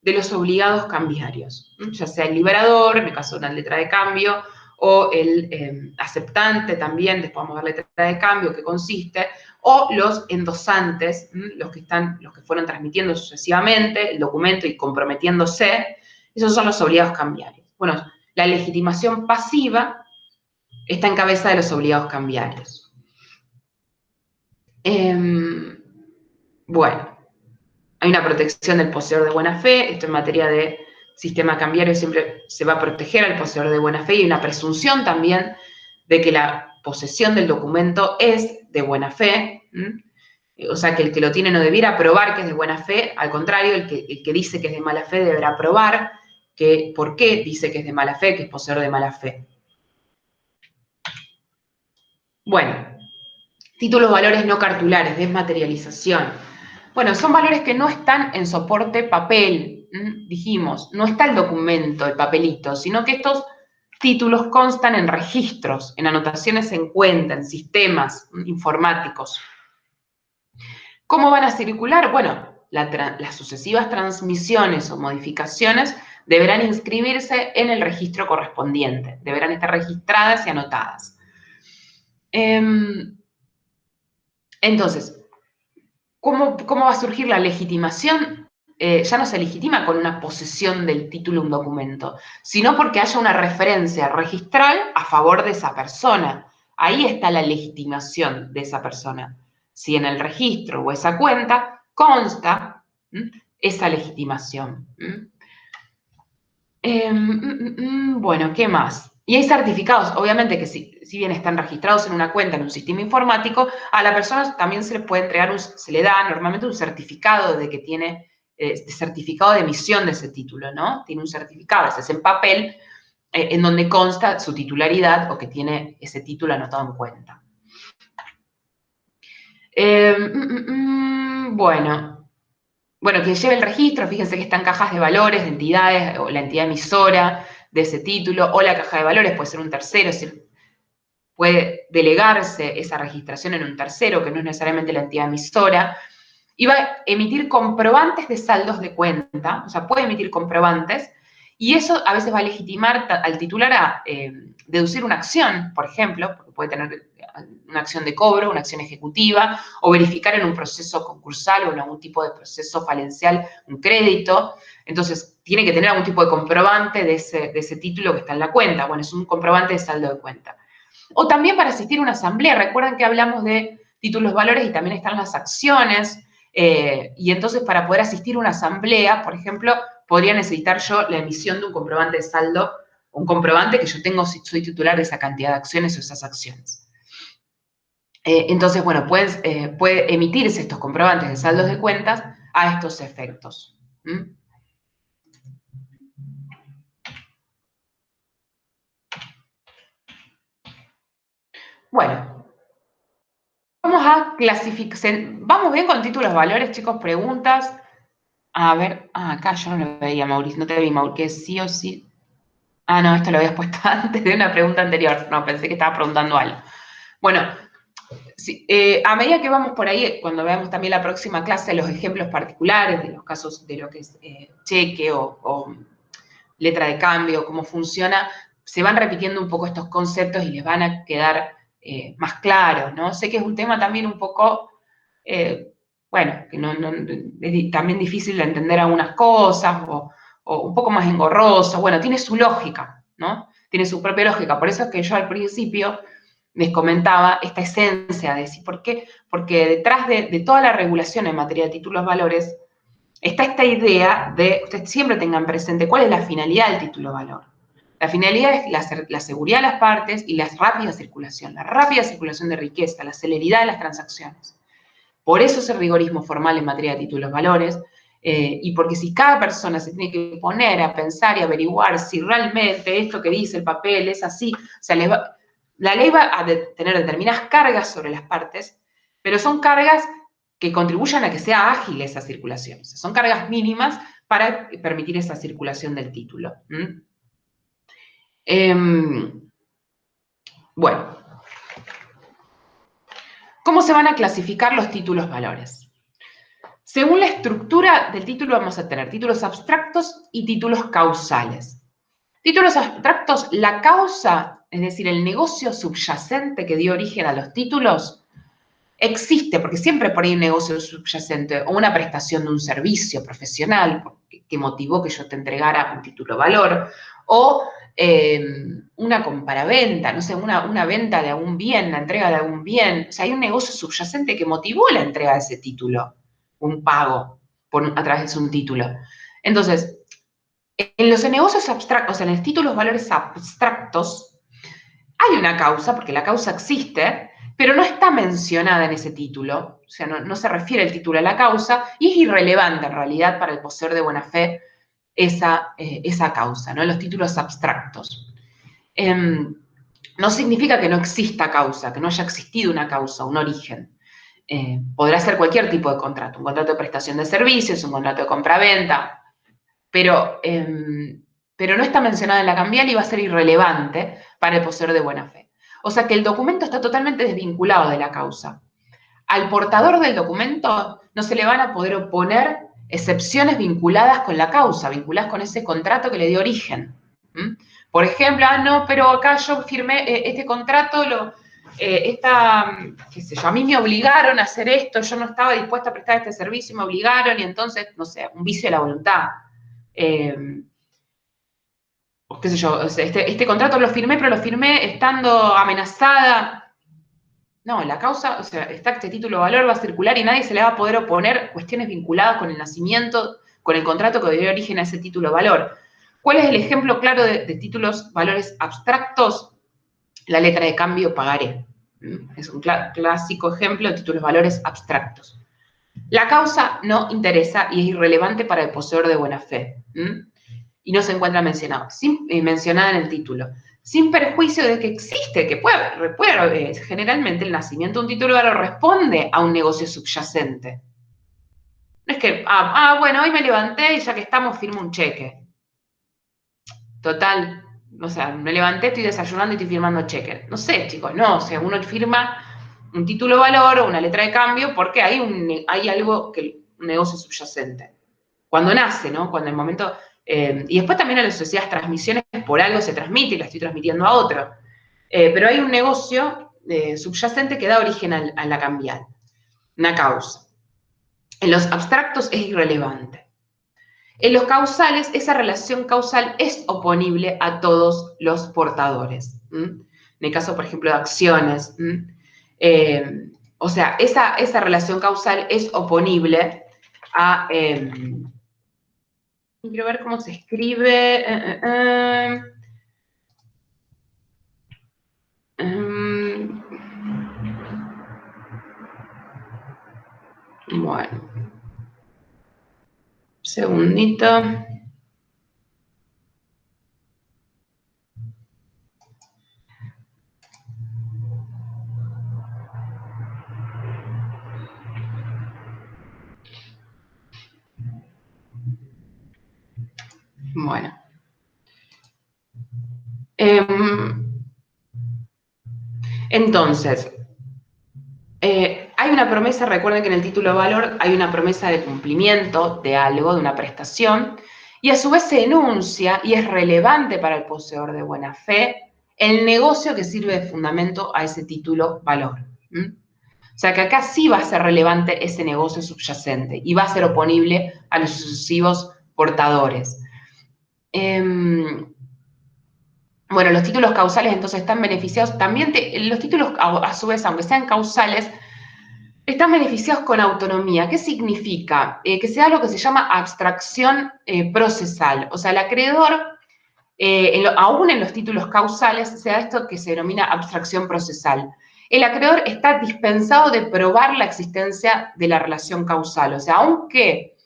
de los obligados cambiarios, ya sea el liberador, en el caso de una letra de cambio, o el aceptante también, después vamos a ver letra de cambio, que consiste, o los endosantes, los que fueron transmitiendo sucesivamente el documento y comprometiéndose, esos son los obligados cambiarios. Bueno, la legitimación pasiva está en cabeza de los obligados cambiarios. Bueno, hay una protección del poseedor de buena fe, esto en materia de sistema cambiario siempre se va a proteger al poseedor de buena fe y hay una presunción también de que la posesión del documento es de buena fe, o sea que el que lo tiene no debiera probar que es de buena fe, al contrario, el que dice que es de mala fe deberá probar por qué dice que es de mala fe, que es poseedor de mala fe. Bueno, títulos valores no cartulares, desmaterialización. Bueno, son valores que no están en soporte papel, dijimos, no está el documento, el papelito, sino que estos títulos constan en registros, en anotaciones en cuenta, en sistemas informáticos. ¿Cómo van a circular? Bueno, las sucesivas transmisiones o modificaciones deberán inscribirse en el registro correspondiente, deberán estar registradas y anotadas. Entonces, ¿cómo va a surgir la legitimación? Ya no se legitima con una posesión del título de un documento, sino porque haya una referencia registral a favor de esa persona. Ahí está la legitimación de esa persona. Si en el registro o esa cuenta consta esa legitimación. Bueno, ¿qué más? Y hay certificados, obviamente que si bien están registrados en una cuenta, en un sistema informático, a la persona también se le puede entregar, se le da normalmente un certificado de que tiene, certificado de emisión de ese título, ¿no? Tiene un certificado, ese es en papel, en donde consta su titularidad o que tiene ese título anotado en cuenta. Bueno, que lleve el registro, fíjense que están cajas de valores de entidades, o la entidad emisora de ese título, o la caja de valores puede ser un tercero, es decir, puede delegarse esa registración en un tercero, que no es necesariamente la entidad emisora, y va a emitir comprobantes de saldos de cuenta, o sea, puede emitir comprobantes, y eso a veces va a legitimar al titular a deducir una acción, por ejemplo, porque puede tener una acción de cobro, una acción ejecutiva, o verificar en un proceso concursal o en algún tipo de proceso falencial un crédito. Entonces, tiene que tener algún tipo de comprobante de ese título que está en la cuenta. Bueno, es un comprobante de saldo de cuenta. O también para asistir a una asamblea. Recuerden que hablamos de títulos valores y también están las acciones. Y entonces, para poder asistir a una asamblea, por ejemplo, podría necesitar yo la emisión de un comprobante de saldo, un comprobante que yo tengo si soy titular de esa cantidad de acciones o esas acciones. Entonces, bueno, puede emitirse estos comprobantes de saldos de cuentas a estos efectos. Bueno, vamos a clasificar. ¿Vamos bien con títulos valores, chicos? Preguntas. A ver, acá yo no lo veía, Mauricio, no te vi, Mauricio, que sí o sí. No, esto lo habías puesto antes de una pregunta anterior. No, pensé que estaba preguntando algo. Bueno, sí, a medida que vamos por ahí, cuando veamos también la próxima clase, los ejemplos particulares de los casos de lo que es cheque o letra de cambio, cómo funciona, se van repitiendo un poco estos conceptos y les van a quedar más claros, ¿no? Sé que es un tema también un poco, bueno, que es también difícil de entender algunas cosas o un poco más engorroso. Bueno, tiene su lógica, ¿no? Tiene su propia lógica. Por eso es que yo al principio les comentaba esta esencia de decir, ¿por qué? Porque detrás de toda la regulación en materia de títulos valores está esta idea de, ustedes siempre tengan presente cuál es la finalidad del título valor. La finalidad es la seguridad de las partes y la rápida circulación de riqueza, la celeridad de las transacciones. Por eso ese rigorismo formal en materia de títulos valores, y porque si cada persona se tiene que poner a pensar y averiguar si realmente esto que dice el papel es así, o sea, la ley va a tener determinadas cargas sobre las partes, pero son cargas que contribuyan a que sea ágil esa circulación. O sea, son cargas mínimas para permitir esa circulación del título. Bueno, ¿cómo se van a clasificar los títulos valores? Según la estructura del título vamos a tener títulos abstractos y títulos causales. Títulos abstractos, la causa, es decir, el negocio subyacente que dio origen a los títulos, existe, porque siempre por ahí hay un negocio subyacente o una prestación de un servicio profesional que motivó que yo te entregara un título valor, o una compraventa, no sé, una venta de algún bien, la entrega de algún bien. O sea, hay un negocio subyacente que motivó la entrega de ese título, un pago a través de un título. Entonces, en los negocios abstractos, en los títulos valores abstractos, hay una causa, porque la causa existe, pero no está mencionada en ese título, o sea, no se refiere el título a la causa, y es irrelevante en realidad para el poseedor de buena fe esa causa, ¿no? Los títulos abstractos. No significa que no exista causa, que no haya existido una causa, un origen. Podrá ser cualquier tipo de contrato, un contrato de prestación de servicios, un contrato de compraventa, pero no está mencionada en la cambial y va a ser irrelevante para el poseedor de buena fe. O sea que el documento está totalmente desvinculado de la causa. Al portador del documento no se le van a poder oponer excepciones vinculadas con la causa, vinculadas con ese contrato que le dio origen. Por ejemplo, no, pero acá yo firmé este contrato, qué sé yo, a mí me obligaron a hacer esto, yo no estaba dispuesta a prestar este servicio, me obligaron y entonces, no sé, un vicio de la voluntad. Qué sé yo, este contrato lo firmé, pero lo firmé estando amenazada. No, la causa, o sea, este título de valor va a circular y nadie se le va a poder oponer cuestiones vinculadas con el nacimiento, con el contrato que dio origen a ese título de valor. ¿Cuál es el ejemplo claro de títulos valores abstractos? La letra de cambio pagaré. Es un clásico ejemplo de títulos valores abstractos. La causa no interesa y es irrelevante para el poseedor de buena fe. y no se encuentra mencionada en el título, sin perjuicio de que existe, que generalmente el nacimiento de un título de valor responde a un negocio subyacente. No es que, bueno, hoy me levanté y ya que estamos firmo un cheque. Total, o sea, me levanté, estoy desayunando y estoy firmando cheque. No sé, chicos, no, o sea, uno firma un título de valor o una letra de cambio porque hay algo, un negocio subyacente. Cuando nace, ¿no? Cuando el momento... y después también a las sociedades transmisiones, por algo se transmite y la estoy transmitiendo a otro. Pero hay un negocio subyacente que da origen a la cambial, una causa. En los abstractos es irrelevante. En los causales, esa relación causal es oponible a todos los portadores. En el caso, por ejemplo, de acciones. O sea, esa relación causal es oponible a... quiero ver cómo se escribe. Bueno. Segundito. Bueno. Entonces, hay una promesa, recuerden que en el título de valor hay una promesa de cumplimiento de algo, de una prestación, y a su vez se enuncia y es relevante para el poseedor de buena fe el negocio que sirve de fundamento a ese título valor. O sea que acá sí va a ser relevante ese negocio subyacente y va a ser oponible a los sucesivos portadores. Bueno, los títulos causales entonces están beneficiados. También los títulos, a su vez, aunque sean causales, están beneficiados con autonomía. ¿Qué significa? Que se da lo que se llama abstracción procesal. O sea, el acreedor, aún en los títulos causales, se da esto que se denomina abstracción procesal. El acreedor está dispensado de probar la existencia de la relación causal. O sea, aunque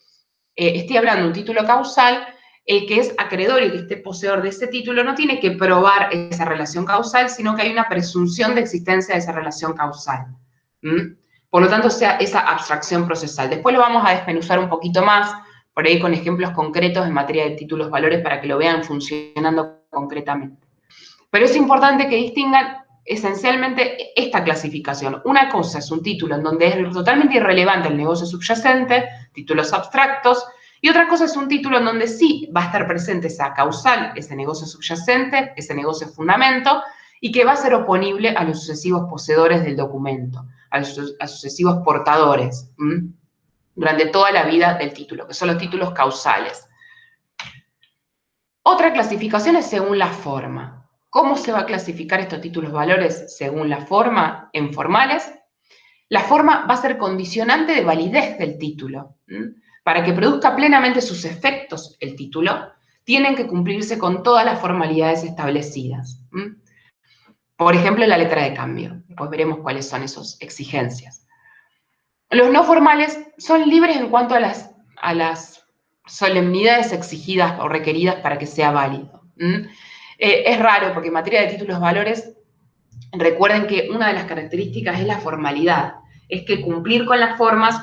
esté hablando de un título causal, el que es acreedor y que esté poseedor de ese título no tiene que probar esa relación causal, sino que hay una presunción de existencia de esa relación causal. Por lo tanto, sea esa abstracción procesal. Después lo vamos a desmenuzar un poquito más, por ahí con ejemplos concretos en materia de títulos valores para que lo vean funcionando concretamente. Pero es importante que distingan esencialmente esta clasificación. Una cosa es un título en donde es totalmente irrelevante el negocio subyacente, títulos abstractos, y otra cosa es un título en donde sí va a estar presente esa causal, ese negocio subyacente, ese negocio fundamento, y que va a ser oponible a los sucesivos poseedores del documento, a los sucesivos portadores, durante toda la vida del título, que son los títulos causales. Otra clasificación es según la forma. ¿Cómo se va a clasificar estos títulos valores según la forma? En formales, la forma va a ser condicionante de validez del título. Para que produzca plenamente sus efectos el título, tienen que cumplirse con todas las formalidades establecidas. Por ejemplo, la letra de cambio. Después veremos cuáles son esas exigencias. Los no formales son libres en cuanto a las solemnidades exigidas o requeridas para que sea válido. Es raro porque en materia de títulos valores, recuerden que una de las características es la formalidad. Es que cumplir con las formas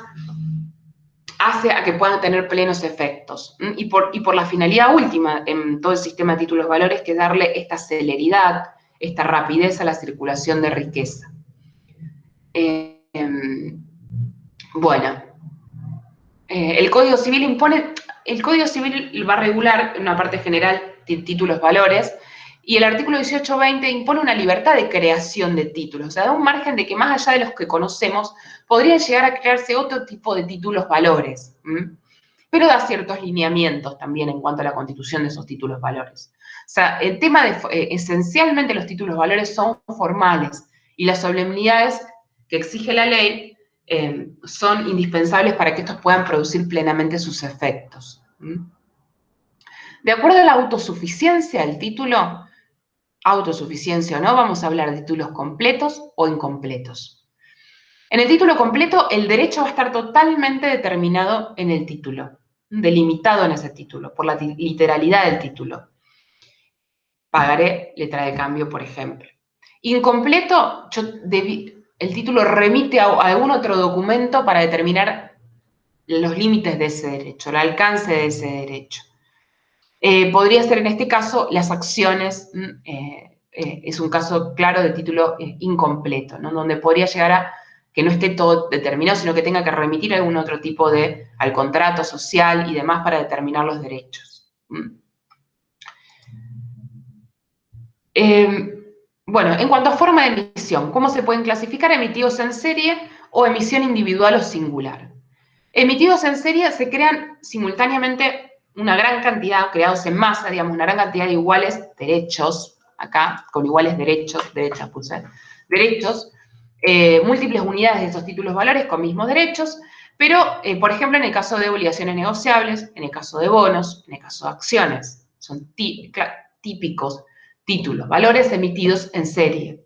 hace a que puedan tener plenos efectos. Y por la finalidad última en todo el sistema de títulos valores, que es darle esta celeridad, esta rapidez a la circulación de riqueza. Bueno, el Código Civil va a regular en una parte general títulos valores, y el artículo 1820 impone una libertad de creación de títulos, o sea, da un margen de que más allá de los que conocemos, podrían llegar a crearse otro tipo de títulos valores, pero da ciertos lineamientos también en cuanto a la constitución de esos títulos valores. O sea, el tema de, esencialmente los títulos valores son formales, y las solemnidades que exige la ley son indispensables para que estos puedan producir plenamente sus efectos. De acuerdo a la autosuficiencia del título, autosuficiencia o no, vamos a hablar de títulos completos o incompletos. En el título completo, el derecho va a estar totalmente determinado en el título. delimitado en ese título, por la literalidad del título. Pagaré, letra de cambio, por ejemplo. Incompleto, el título remite a algún otro documento para determinar los límites de ese derecho, el alcance de ese derecho. Podría ser en este caso las acciones, es un caso claro de título incompleto, ¿no? Donde podría llegar a que no esté todo determinado, sino que tenga que remitir a algún otro tipo al contrato social y demás para determinar los derechos. Bueno, en cuanto a forma de emisión, ¿cómo se pueden clasificar emitidos en serie o emisión individual o singular? Emitidos en serie se crean simultáneamente una gran cantidad, creados en masa, digamos, una gran cantidad de iguales derechos, acá, con iguales derechos, derechas puse, derechos, múltiples unidades de estos títulos valores con mismos derechos, pero, por ejemplo, en el caso de obligaciones negociables, en el caso de bonos, en el caso de acciones, son típicos títulos, valores emitidos en serie.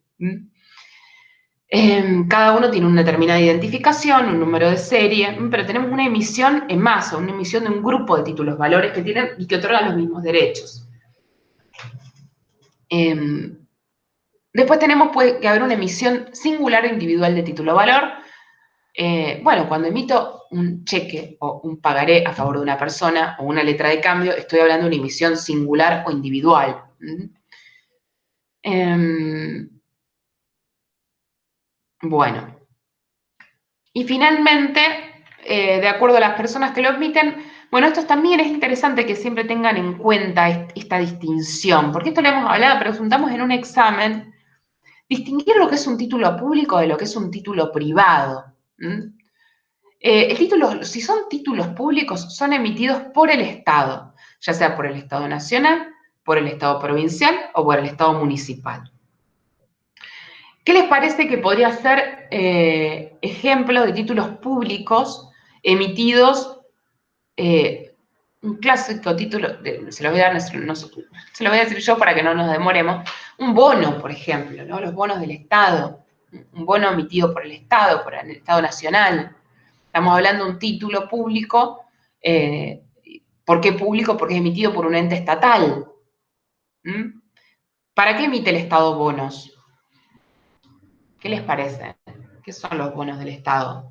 Cada uno tiene una determinada identificación, un número de serie, pero tenemos una emisión en masa, una emisión de un grupo de títulos valores que tienen y que otorgan los mismos derechos. Después tenemos que haber una emisión singular o individual de título valor. Bueno, cuando emito un cheque o un pagaré a favor de una persona o una letra de cambio, estoy hablando de una emisión singular o individual. Bueno, y finalmente, de acuerdo a las personas que lo emiten, bueno, esto también es interesante que siempre tengan en cuenta esta distinción, porque esto lo hemos hablado, preguntamos en un examen, distinguir lo que es un título público de lo que es un título privado. Si son títulos públicos, son emitidos por el Estado, ya sea por el Estado nacional, por el Estado provincial o por el Estado municipal. ¿Qué les parece que podría ser ejemplo de títulos públicos emitidos? Un clásico título, se lo voy a decir yo para que no nos demoremos, un bono, por ejemplo, ¿no? Los bonos del Estado, un bono emitido por el Estado Nacional. Estamos hablando de un título público. ¿Por qué público? Porque es emitido por un ente estatal. ¿Para qué emite el Estado bonos? ¿Qué les parece? ¿Qué son los bonos del Estado?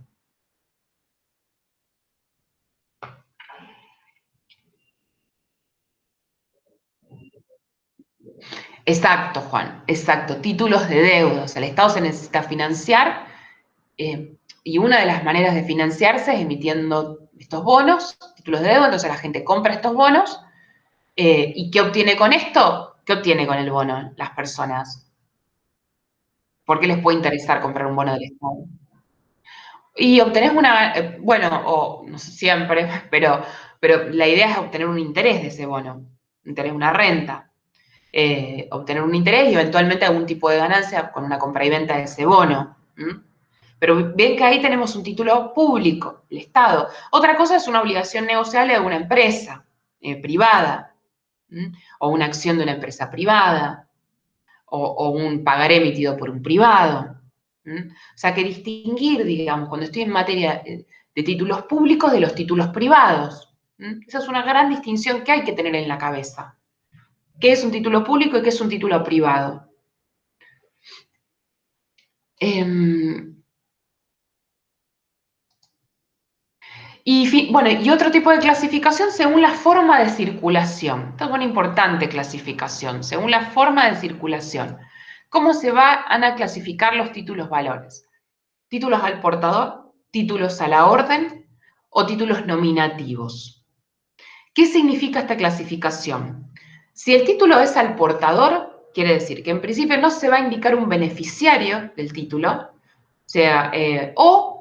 Exacto, Juan, exacto. Títulos de deuda. O sea, el Estado se necesita financiar y una de las maneras de financiarse es emitiendo estos bonos, títulos de deuda. Entonces la gente compra estos bonos ¿y qué obtiene con esto? ¿Qué obtiene con el bono las personas? ¿Por qué les puede interesar comprar un bono del Estado? Y obtenés bueno, o no sé siempre, pero la idea es obtener un interés de ese bono, tener una renta, obtener un interés y eventualmente algún tipo de ganancia con una compra y venta de ese bono. Pero ven que ahí tenemos un título público, el Estado. Otra cosa es una obligación negociable de una empresa privada, o una acción de una empresa privada, o un pagaré emitido por un privado. O sea, que distinguir, digamos, cuando estoy en materia de títulos públicos de los títulos privados. Esa es una gran distinción que hay que tener en la cabeza. ¿Qué es un título público y qué es un título privado? Y otro tipo de clasificación según la forma de circulación. Esto es una importante clasificación, según la forma de circulación. ¿Cómo se van a clasificar los títulos valores? Títulos al portador, títulos a la orden o títulos nominativos. ¿Qué significa esta clasificación? Si el título es al portador, quiere decir que en principio no se va a indicar un beneficiario del título, o sea, o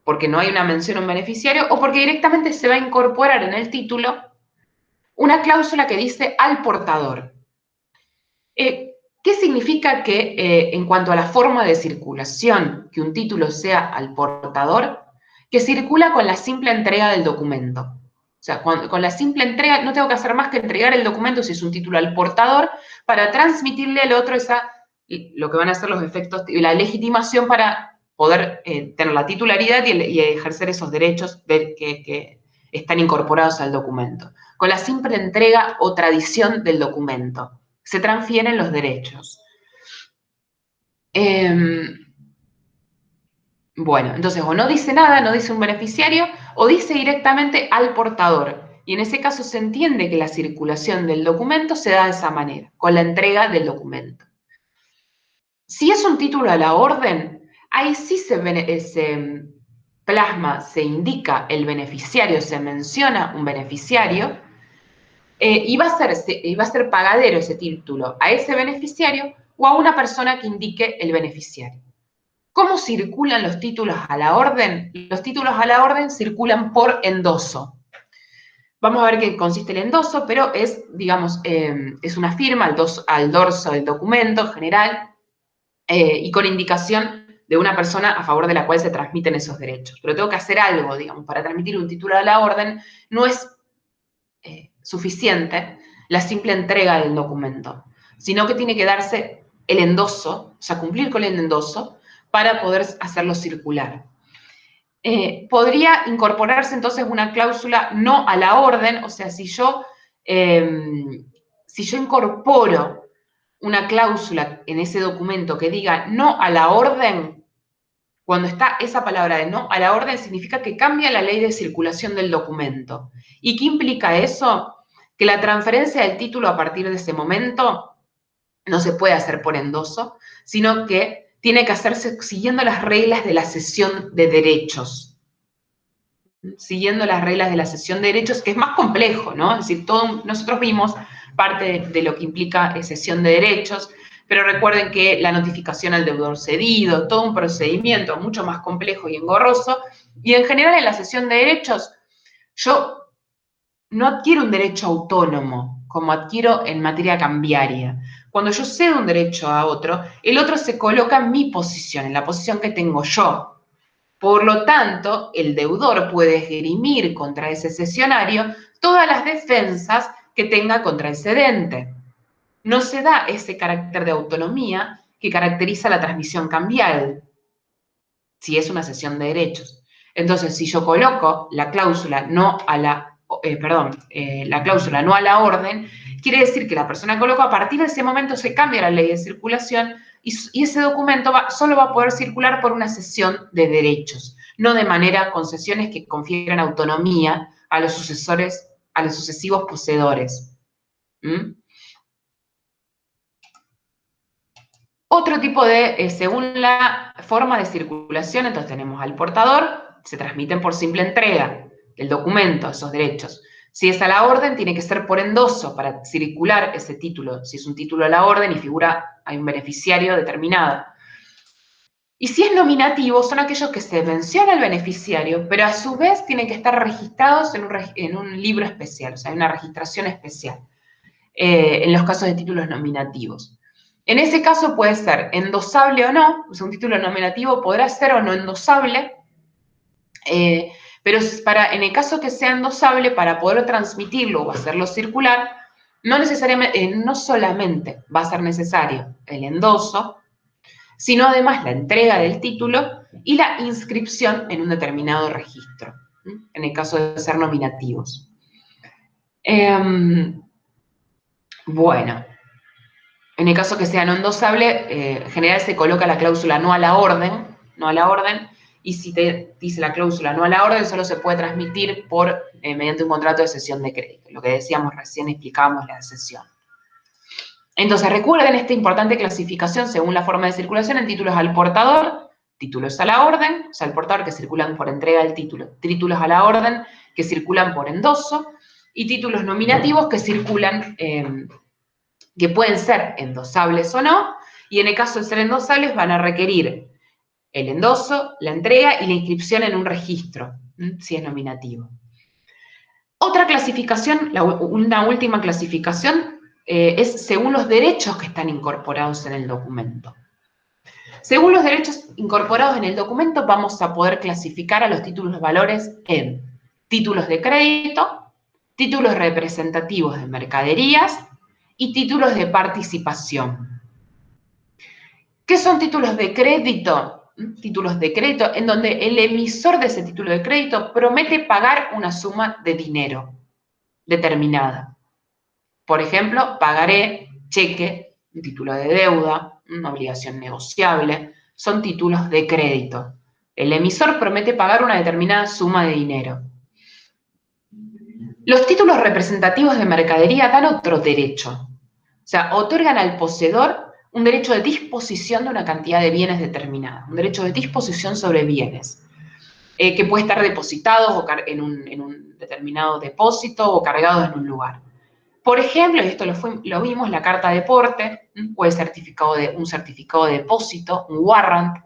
porque no hay una mención a un beneficiario, o porque directamente se va a incorporar en el título una cláusula que dice al portador. ¿Qué significa que en cuanto a la forma de circulación, que un título sea al portador, que circula con la simple entrega del documento? O sea, con la simple entrega, no tengo que hacer más que entregar el documento si es un título al portador para transmitirle al otro lo que van a ser los efectos, la legitimación para poder tener la titularidad y ejercer esos derechos que están incorporados al documento. Con la simple entrega o tradición del documento se transfieren los derechos. Bueno, entonces o no dice nada, no dice un beneficiario, o dice directamente al portador. Y en ese caso se entiende que la circulación del documento se da de esa manera, con la entrega del documento. Si es un título a la orden, ahí sí se plasma, se indica el beneficiario, se menciona un beneficiario, y va a ser pagadero ese título a ese beneficiario o a una persona que indique el beneficiario. ¿Cómo circulan los títulos a la orden? Los títulos a la orden circulan por endoso. Vamos a ver qué consiste el endoso, pero es, digamos, es una firma al dorso del documento general, y con indicación de una persona a favor de la cual se transmiten esos derechos. Pero tengo que hacer algo, digamos, para transmitir un título a la orden. No es suficiente la simple entrega del documento, sino que tiene que darse el endoso, o sea, cumplir con el endoso para poder hacerlo circular. Podría incorporarse entonces una cláusula no a la orden, o sea, si yo incorporo una cláusula en ese documento que diga no a la orden, cuando está esa palabra de no a la orden, significa que cambia la ley de circulación del documento. ¿Y qué implica eso? Que la transferencia del título a partir de ese momento no se puede hacer por endoso, sino que tiene que hacerse siguiendo las reglas de la cesión de derechos. Siguiendo las reglas de la cesión de derechos, que es más complejo, ¿no? Es decir, nosotros vimos parte de lo que implica cesión de derechos, pero recuerden que la notificación al deudor cedido, todo un procedimiento mucho más complejo y engorroso, y en general en la cesión de derechos, yo no adquiero un derecho autónomo, como adquiero en materia cambiaria. Cuando yo cedo un derecho a otro, el otro se coloca en mi posición, en la posición que tengo yo. Por lo tanto, el deudor puede esgrimir contra ese cesionario todas las defensas que tenga contra el cedente. No se da ese carácter de autonomía que caracteriza la transmisión cambial, si es una cesión de derechos. Entonces, si yo coloco la cláusula no a la cláusula no a la orden, quiere decir que la persona que colocó, a partir de ese momento se cambia la ley de circulación y ese documento solo va a poder circular por una cesión de derechos, no de manera concesiones que confieran autonomía a los sucesivos poseedores. Otro tipo de, según la forma de circulación, entonces tenemos al portador, se transmiten por simple entrega el documento, esos derechos. Si es a la orden, tiene que ser por endoso para circular ese título. Si es un título a la orden y figura, hay un beneficiario determinado. Y si es nominativo, son aquellos que se menciona el beneficiario, pero a su vez tienen que estar registrados en un libro especial, o sea, en una registración especial, en los casos de títulos nominativos. En ese caso puede ser endosable o no, o sea, un título nominativo podrá ser o no endosable, pero en el caso que sea endosable, para poder transmitirlo o hacerlo circular, no solamente va a ser necesario el endoso, sino además la entrega del título y la inscripción en un determinado registro, en el caso de ser nominativos. Bueno, en el caso que sea no endosable, en general se coloca la cláusula no a la orden, y si te dice la cláusula no a la orden, solo se puede transmitir mediante un contrato de cesión de crédito, lo que decíamos recién, explicábamos la cesión. Entonces, recuerden esta importante clasificación según la forma de circulación en títulos al portador, títulos a la orden, o sea, al portador que circulan por entrega del título, títulos a la orden que circulan por endoso, y títulos nominativos que circulan, que pueden ser endosables o no, y en el caso de ser endosables van a requerir el endoso, la entrega y la inscripción en un registro, si es nominativo. Otra clasificación, una última clasificación, es según los derechos que están incorporados en el documento. Según los derechos incorporados en el documento, vamos a poder clasificar a los títulos de valores en títulos de crédito, títulos representativos de mercaderías y títulos de participación. ¿Qué son títulos de crédito? títulos de crédito, en donde el emisor de ese título de crédito promete pagar una suma de dinero determinada. Por ejemplo, pagaré cheque, un título de deuda, una obligación negociable, son títulos de crédito. El emisor promete pagar una determinada suma de dinero. Los títulos representativos de mercadería dan otro derecho. O sea, otorgan al poseedor un derecho de disposición de una cantidad de bienes determinada, un derecho de disposición sobre bienes, que puede estar depositados en un determinado depósito o cargados en un lugar. Por ejemplo, y esto lo vimos, la carta de porte, o un certificado de depósito, un warrant.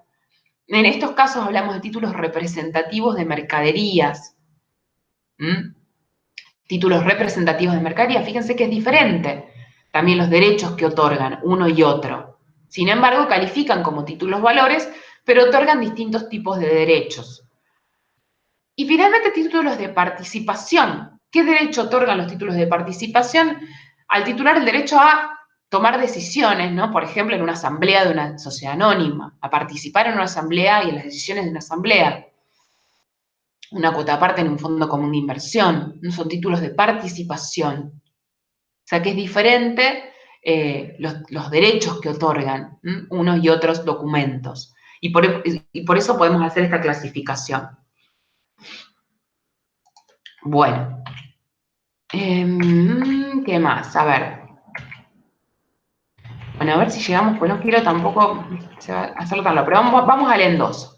En estos casos hablamos de títulos representativos de mercaderías. Títulos representativos de mercadería, fíjense que es diferente también los derechos que otorgan uno y otro. Sin embargo, califican como títulos valores, pero otorgan distintos tipos de derechos. Y finalmente, títulos de participación. ¿Qué derecho otorgan los títulos de participación? Al titular el derecho a tomar decisiones, ¿no? Por ejemplo, en una asamblea de una sociedad anónima, a participar en una asamblea y en las decisiones de una asamblea. Una cuota aparte en un fondo común de inversión, no son títulos de participación. O sea que es diferente los derechos que otorgan unos y otros documentos. Y por eso podemos hacer esta clasificación. Bueno, ¿qué más? A ver. Bueno, a ver si llegamos, pues no quiero tampoco hacerlo tan largo, pero vamos al endoso.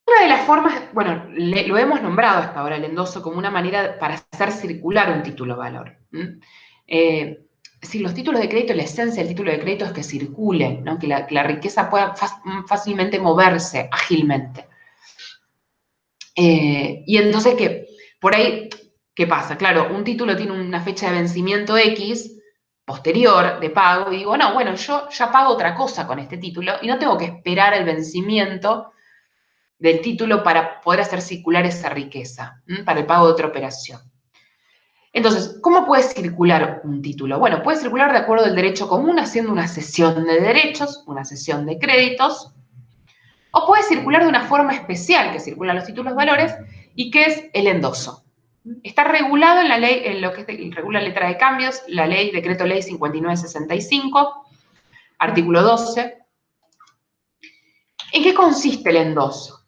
Una de las formas, bueno, lo hemos nombrado hasta ahora, el endoso, como una manera para hacer circular un título valor. Si los títulos de crédito, la esencia del título de crédito es que circule, ¿no? Que la riqueza pueda fácilmente moverse, ágilmente. Y entonces, por ahí, ¿qué pasa? Claro, un título tiene una fecha de vencimiento X, posterior de pago, y digo, no, bueno, yo ya pago otra cosa con este título y no tengo que esperar el vencimiento del título para poder hacer circular esa riqueza, para el pago de otra operación. Entonces, ¿cómo puede circular un título? Bueno, puede circular de acuerdo al derecho común haciendo una cesión de derechos, una cesión de créditos, o puede circular de una forma especial que circulan los títulos valores y que es el endoso. Está regulado en la ley, en lo que regula la letra de cambios, la ley, decreto ley 5965, artículo 12. ¿En qué consiste el endoso?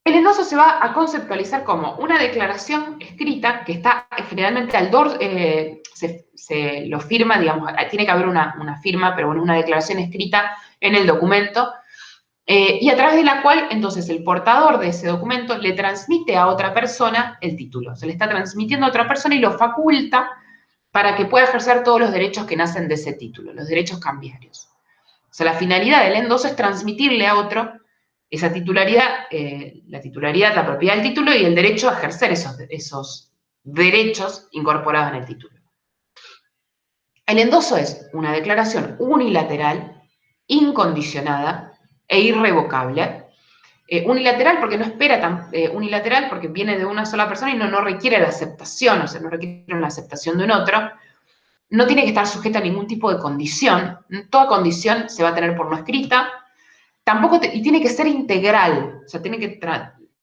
El endoso se va a conceptualizar como una declaración escrita que está generalmente al dorso, se lo firma, digamos, tiene que haber una firma, pero bueno, una declaración escrita en el documento, y a través de la cual entonces el portador de ese documento le transmite a otra persona el título. Se le está transmitiendo a otra persona y lo faculta para que pueda ejercer todos los derechos que nacen de ese título, los derechos cambiarios. O sea, la finalidad del endoso es transmitirle a otro esa titularidad, la propiedad del título y el derecho a ejercer esos derechos incorporados en el título. El endoso es una declaración unilateral, incondicionada e irrevocable. Unilateral porque no espera unilateral porque viene de una sola persona y no requiere la aceptación, o sea, no requiere la aceptación de un otro. No tiene que estar sujeta a ningún tipo de condición. Toda condición se va a tener por no escrita. Y tiene que ser integral, o sea, tiene que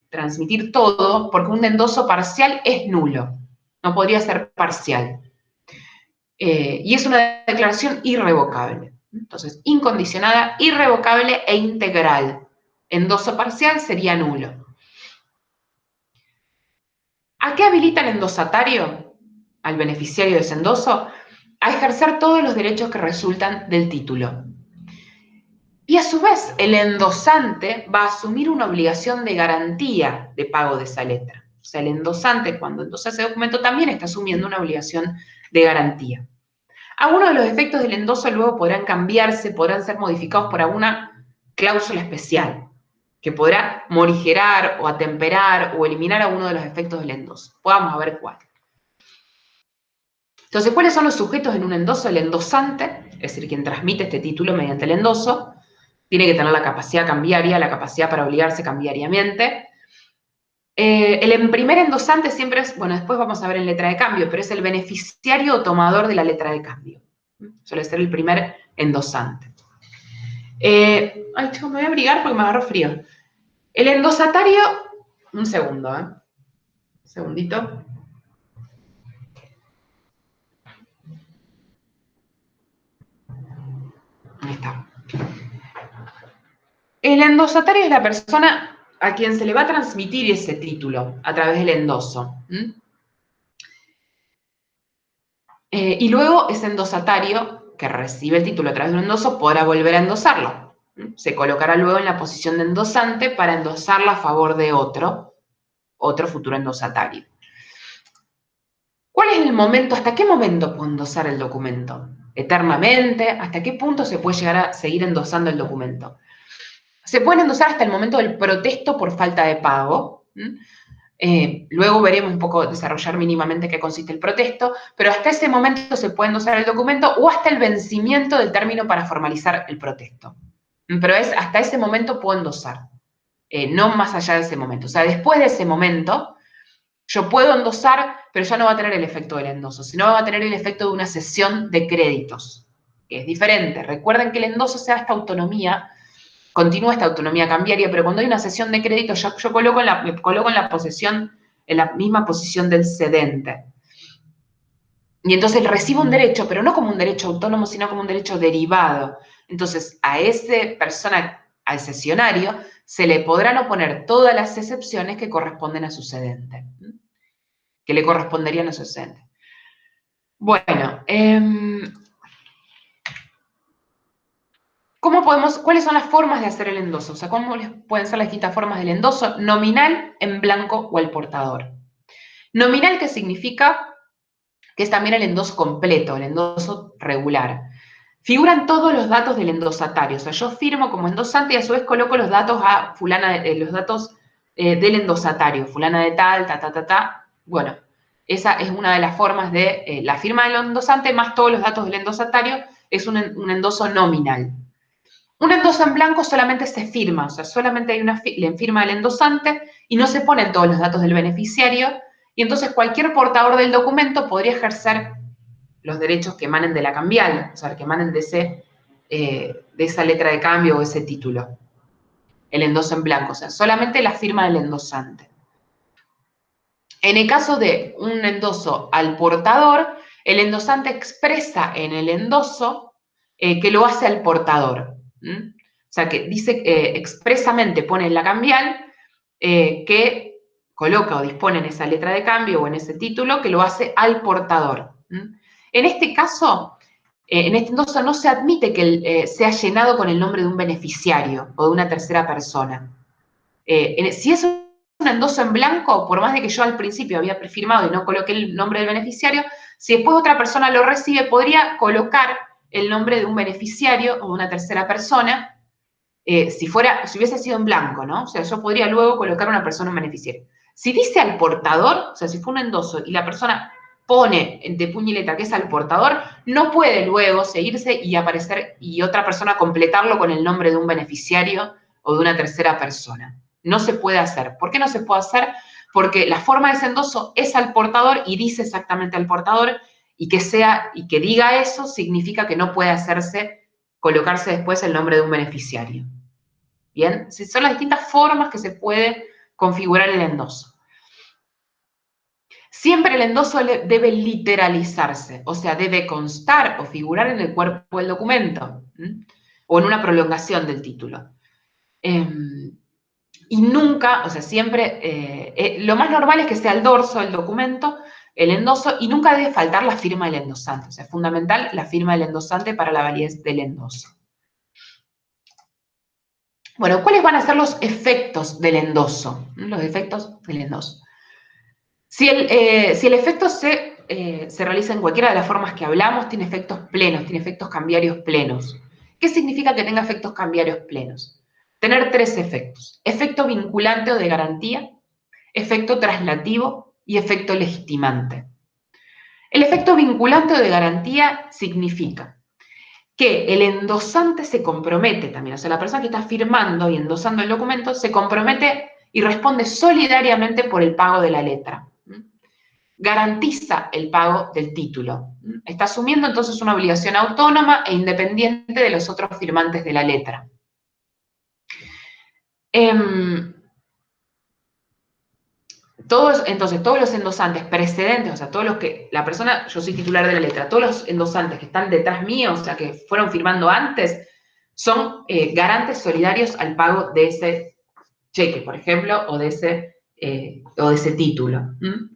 transmitir todo, porque un endoso parcial es nulo, no podría ser parcial. Y es una declaración irrevocable. Entonces, incondicionada, irrevocable e integral. Endoso parcial sería nulo. ¿A qué habilita el endosatario, al beneficiario de ese endoso? A ejercer todos los derechos que resultan del título. Y a su vez, el endosante va a asumir una obligación de garantía de pago de esa letra. O sea, el endosante, cuando endosa ese documento, también está asumiendo una obligación de garantía. Algunos de los efectos del endoso luego podrán cambiarse, podrán ser modificados por alguna cláusula especial, que podrá morigerar o atemperar o eliminar alguno de los efectos del endoso. Vamos a ver cuál. Entonces, ¿cuáles son los sujetos en un endoso? El endosante, es decir, quien transmite este título mediante el endoso, tiene que tener la capacidad cambiaria, la capacidad para obligarse cambiariamente. El primer endosante siempre es, bueno, después vamos a ver en letra de cambio, pero es el beneficiario o tomador de la letra de cambio. Suele ser el primer endosante. Ay, chicos, me voy a abrigar porque me agarró frío. El endosatario, un segundo, un segundito. Ahí está. El endosatario es la persona a quien se le va a transmitir ese título a través del endoso. Y luego ese endosatario que recibe el título a través de un endoso podrá volver a endosarlo. Se colocará luego en la posición de endosante para endosarlo a favor de otro futuro endosatario. ¿Cuál es el momento? ¿Hasta qué momento puedo endosar el documento? ¿Eternamente? ¿Hasta qué punto se puede llegar a seguir endosando el documento? Se pueden endosar hasta el momento del protesto por falta de pago. Luego veremos un poco, desarrollar mínimamente qué consiste el protesto, pero hasta ese momento se puede endosar el documento o hasta el vencimiento del término para formalizar el protesto. Pero es hasta ese momento puedo endosar, no más allá de ese momento. O sea, después de ese momento, yo puedo endosar, pero ya no va a tener el efecto del endoso, sino va a tener el efecto de una cesión de créditos, que es diferente. Recuerden que el endoso se da esta autonomía, continúa esta autonomía cambiaria, pero cuando hay una cesión de créditos, yo me coloco en la misma posición del cedente. Y entonces recibo un derecho, pero no como un derecho autónomo, sino como un derecho derivado. Entonces, a esa persona, al cesionario, se le podrán oponer todas las excepciones que corresponden a su cedente, que le corresponderían a su cedente. Bueno, ¿cuáles son las formas de hacer el endoso? O sea, ¿cómo pueden ser las distintas formas del endoso? Nominal, en blanco o al portador. Nominal, que significa que es también el endoso completo, el endoso regular. Figuran todos los datos del endosatario. O sea, yo firmo como endosante y a su vez coloco los datos a fulana, los datos del endosatario, fulana de tal, ta. Bueno, esa es una de las formas de la firma del endosante más todos los datos del endosatario, es un endoso nominal. Un endoso en blanco solamente se firma, o sea, solamente hay una firma del endosante y no se ponen todos los datos del beneficiario, y entonces cualquier portador del documento podría ejercer los derechos que emanen de la cambial, o sea, que emanen de esa letra de cambio o ese título. El endoso en blanco, o sea, solamente la firma del endosante. En el caso de un endoso al portador, el endosante expresa en el endoso que lo hace al portador. O sea, que dice expresamente pone en la cambial que coloca o dispone en esa letra de cambio o en ese título que lo hace al portador. En este caso, en este endoso no se admite que sea llenado con el nombre de un beneficiario o de una tercera persona. Si es un endoso en blanco, por más de que yo al principio había prefirmado y no coloqué el nombre del beneficiario, si después otra persona lo recibe, podría colocar el nombre de un beneficiario o de una tercera persona, si hubiese sido en blanco, ¿no? O sea, yo podría luego colocar una persona en beneficiario. Si dice al portador, o sea, si fue un endoso y la persona pone de puño y letra que es al portador, no puede luego seguirse y aparecer y otra persona completarlo con el nombre de un beneficiario o de una tercera persona. No se puede hacer. ¿Por qué no se puede hacer? Porque la forma de ese endoso es al portador y dice exactamente al portador, y que diga eso significa que no puede colocarse después el nombre de un beneficiario. Bien, son las distintas formas que se puede configurar el endoso. Siempre el endoso debe literalizarse, o sea, debe constar o figurar en el cuerpo del documento, o en una prolongación del título. Y nunca, o sea, siempre, lo más normal es que sea el dorso del documento, el endoso, y nunca debe faltar la firma del endosante. O sea, es fundamental la firma del endosante para la validez del endoso. Bueno, ¿cuáles van a ser los efectos del endoso? Los efectos del endoso. Si el efecto se realiza en cualquiera de las formas que hablamos, tiene efectos plenos, tiene efectos cambiarios plenos. ¿Qué significa que tenga efectos cambiarios plenos? Tener tres efectos: efecto vinculante o de garantía, efecto traslativo y efecto legitimante. El efecto vinculante o de garantía significa que el endosante se compromete también, o sea, la persona que está firmando y endosando el documento se compromete y responde solidariamente por el pago de la letra. Garantiza el pago del título. Está asumiendo entonces una obligación autónoma e independiente de los otros firmantes de la letra. Entonces, todos los endosantes precedentes, o sea, todos los que, la persona, yo soy titular de la letra, todos los endosantes que están detrás mío, o sea, que fueron firmando antes, son garantes solidarios al pago de ese cheque, por ejemplo, o de ese título. O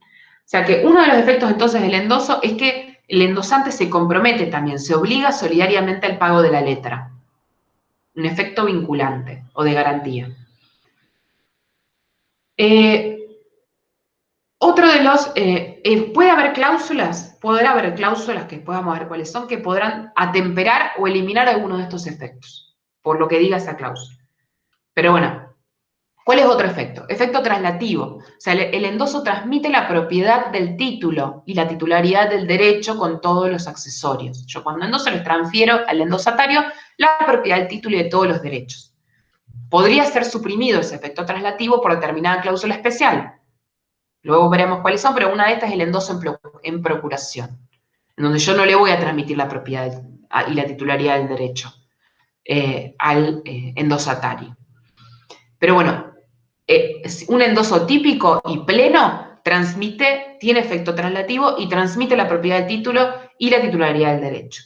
sea que uno de los efectos entonces del endoso es que el endosante se compromete también, se obliga solidariamente al pago de la letra. Un efecto vinculante o de garantía. Otro de los, podrá haber cláusulas que podamos ver cuáles son, que podrán atemperar o eliminar algunos de estos efectos, por lo que diga esa cláusula. Pero bueno, ¿cuál es otro efecto? Efecto traslativo. O sea, el endoso transmite la propiedad del título y la titularidad del derecho con todos los accesorios. Yo cuando endoso les transfiero al endosatario la propiedad del título y de todos los derechos. Podría ser suprimido ese efecto traslativo por determinada cláusula especial. Luego veremos cuáles son, pero una de estas es el endoso en procuración, en donde yo no le voy a transmitir la propiedad y la titularidad del derecho al endosatario. Pero bueno, un endoso típico y pleno tiene efecto traslativo y transmite la propiedad del título y la titularidad del derecho.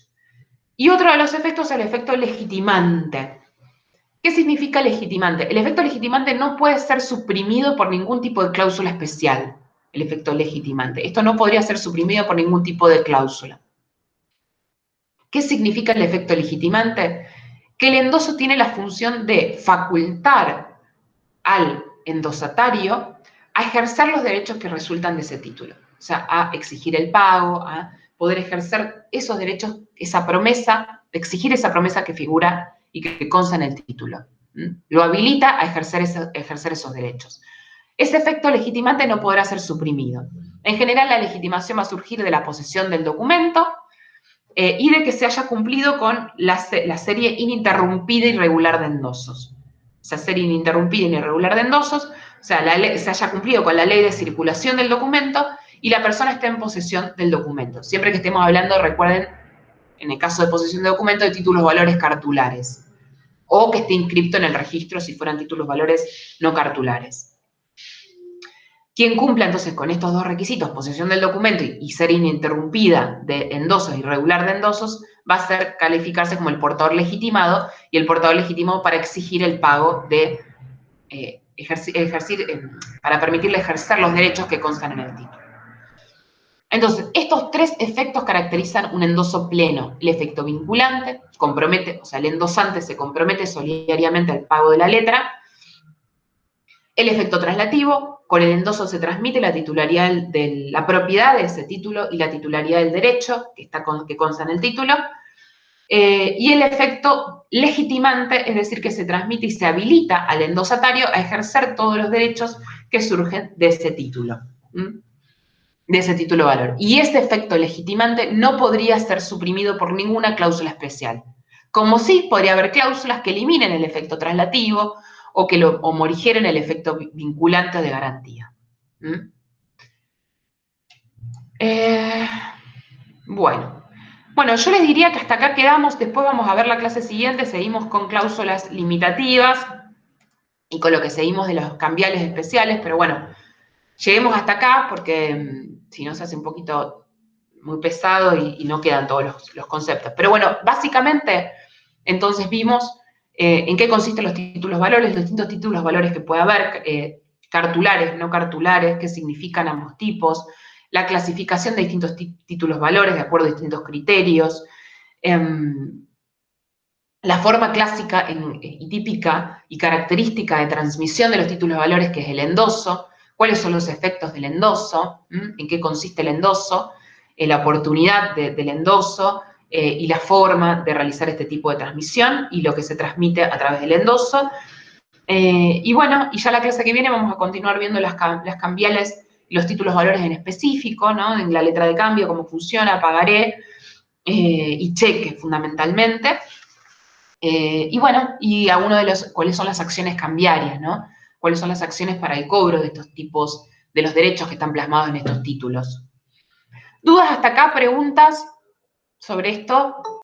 Y otro de los efectos es el efecto legitimante. ¿Qué significa legitimante? El efecto legitimante no puede ser suprimido por ningún tipo de cláusula especial, el efecto legitimante. Esto no podría ser suprimido por ningún tipo de cláusula. ¿Qué significa el efecto legitimante? Que el endoso tiene la función de facultar al endosatario a ejercer los derechos que resultan de ese título. O sea, a exigir el pago, a poder ejercer esos derechos, esa promesa, exigir esa promesa que figura y que consta en el título. Lo habilita a ejercer esos derechos. Ese efecto legitimante no podrá ser suprimido. En general, la legitimación va a surgir de la posesión del documento y de que se haya cumplido con la serie ininterrumpida y regular de endosos. Esa serie ininterrumpida y irregular de endosos, o sea, se haya cumplido con la ley de circulación del documento y la persona esté en posesión del documento. Siempre que estemos hablando, recuerden, en el caso de posesión de documento, de títulos valores cartulares, o que esté inscripto en el registro si fueran títulos valores no cartulares. Quien cumpla entonces con estos dos requisitos, posesión del documento y ser ininterrumpida de endosos y regular de endosos, va a calificarse como el portador legitimado, y el portador legitimado para exigir el pago de para permitirle ejercer los derechos que constan en el título. Entonces, estos tres efectos caracterizan un endoso pleno. El efecto vinculante, compromete, o sea, el endosante se compromete solidariamente al pago de la letra. El efecto traslativo, con el endoso se transmite la titularidad de la propiedad de ese título y la titularidad del derecho que consta en el título. Y el efecto legitimante, es decir, que se transmite y se habilita al endosatario a ejercer todos los derechos que surgen de ese título, de ese título valor. Y ese efecto legitimante no podría ser suprimido por ninguna cláusula especial. Como sí podría haber cláusulas que eliminen el efecto traslativo o que morigeren el efecto vinculante de garantía. Bueno, yo les diría que hasta acá quedamos, después vamos a ver la clase siguiente, seguimos con cláusulas limitativas y con lo que seguimos de los cambiales especiales, pero bueno, lleguemos hasta acá porque si no se hace un poquito muy pesado y no quedan todos los conceptos. Pero bueno, básicamente, entonces vimos en qué consisten los títulos valores, los distintos títulos valores que puede haber, cartulares, no cartulares, qué significan ambos tipos, la clasificación de distintos títulos valores de acuerdo a distintos criterios, la forma clásica y típica y característica de transmisión de los títulos valores, que es el endoso, cuáles son los efectos del endoso, en qué consiste el endoso, la oportunidad del endoso y la forma de realizar este tipo de transmisión y lo que se transmite a través del endoso. Y bueno, y ya la clase que viene vamos a continuar viendo las cambiales y los títulos valores en específico, ¿no? En la letra de cambio, cómo funciona, pagaré y cheque fundamentalmente. Y bueno, y a uno de cuáles son las acciones cambiarias, ¿no? Cuáles son las acciones para el cobro de estos tipos, de los derechos que están plasmados en estos títulos. ¿Dudas hasta acá? ¿Preguntas sobre esto?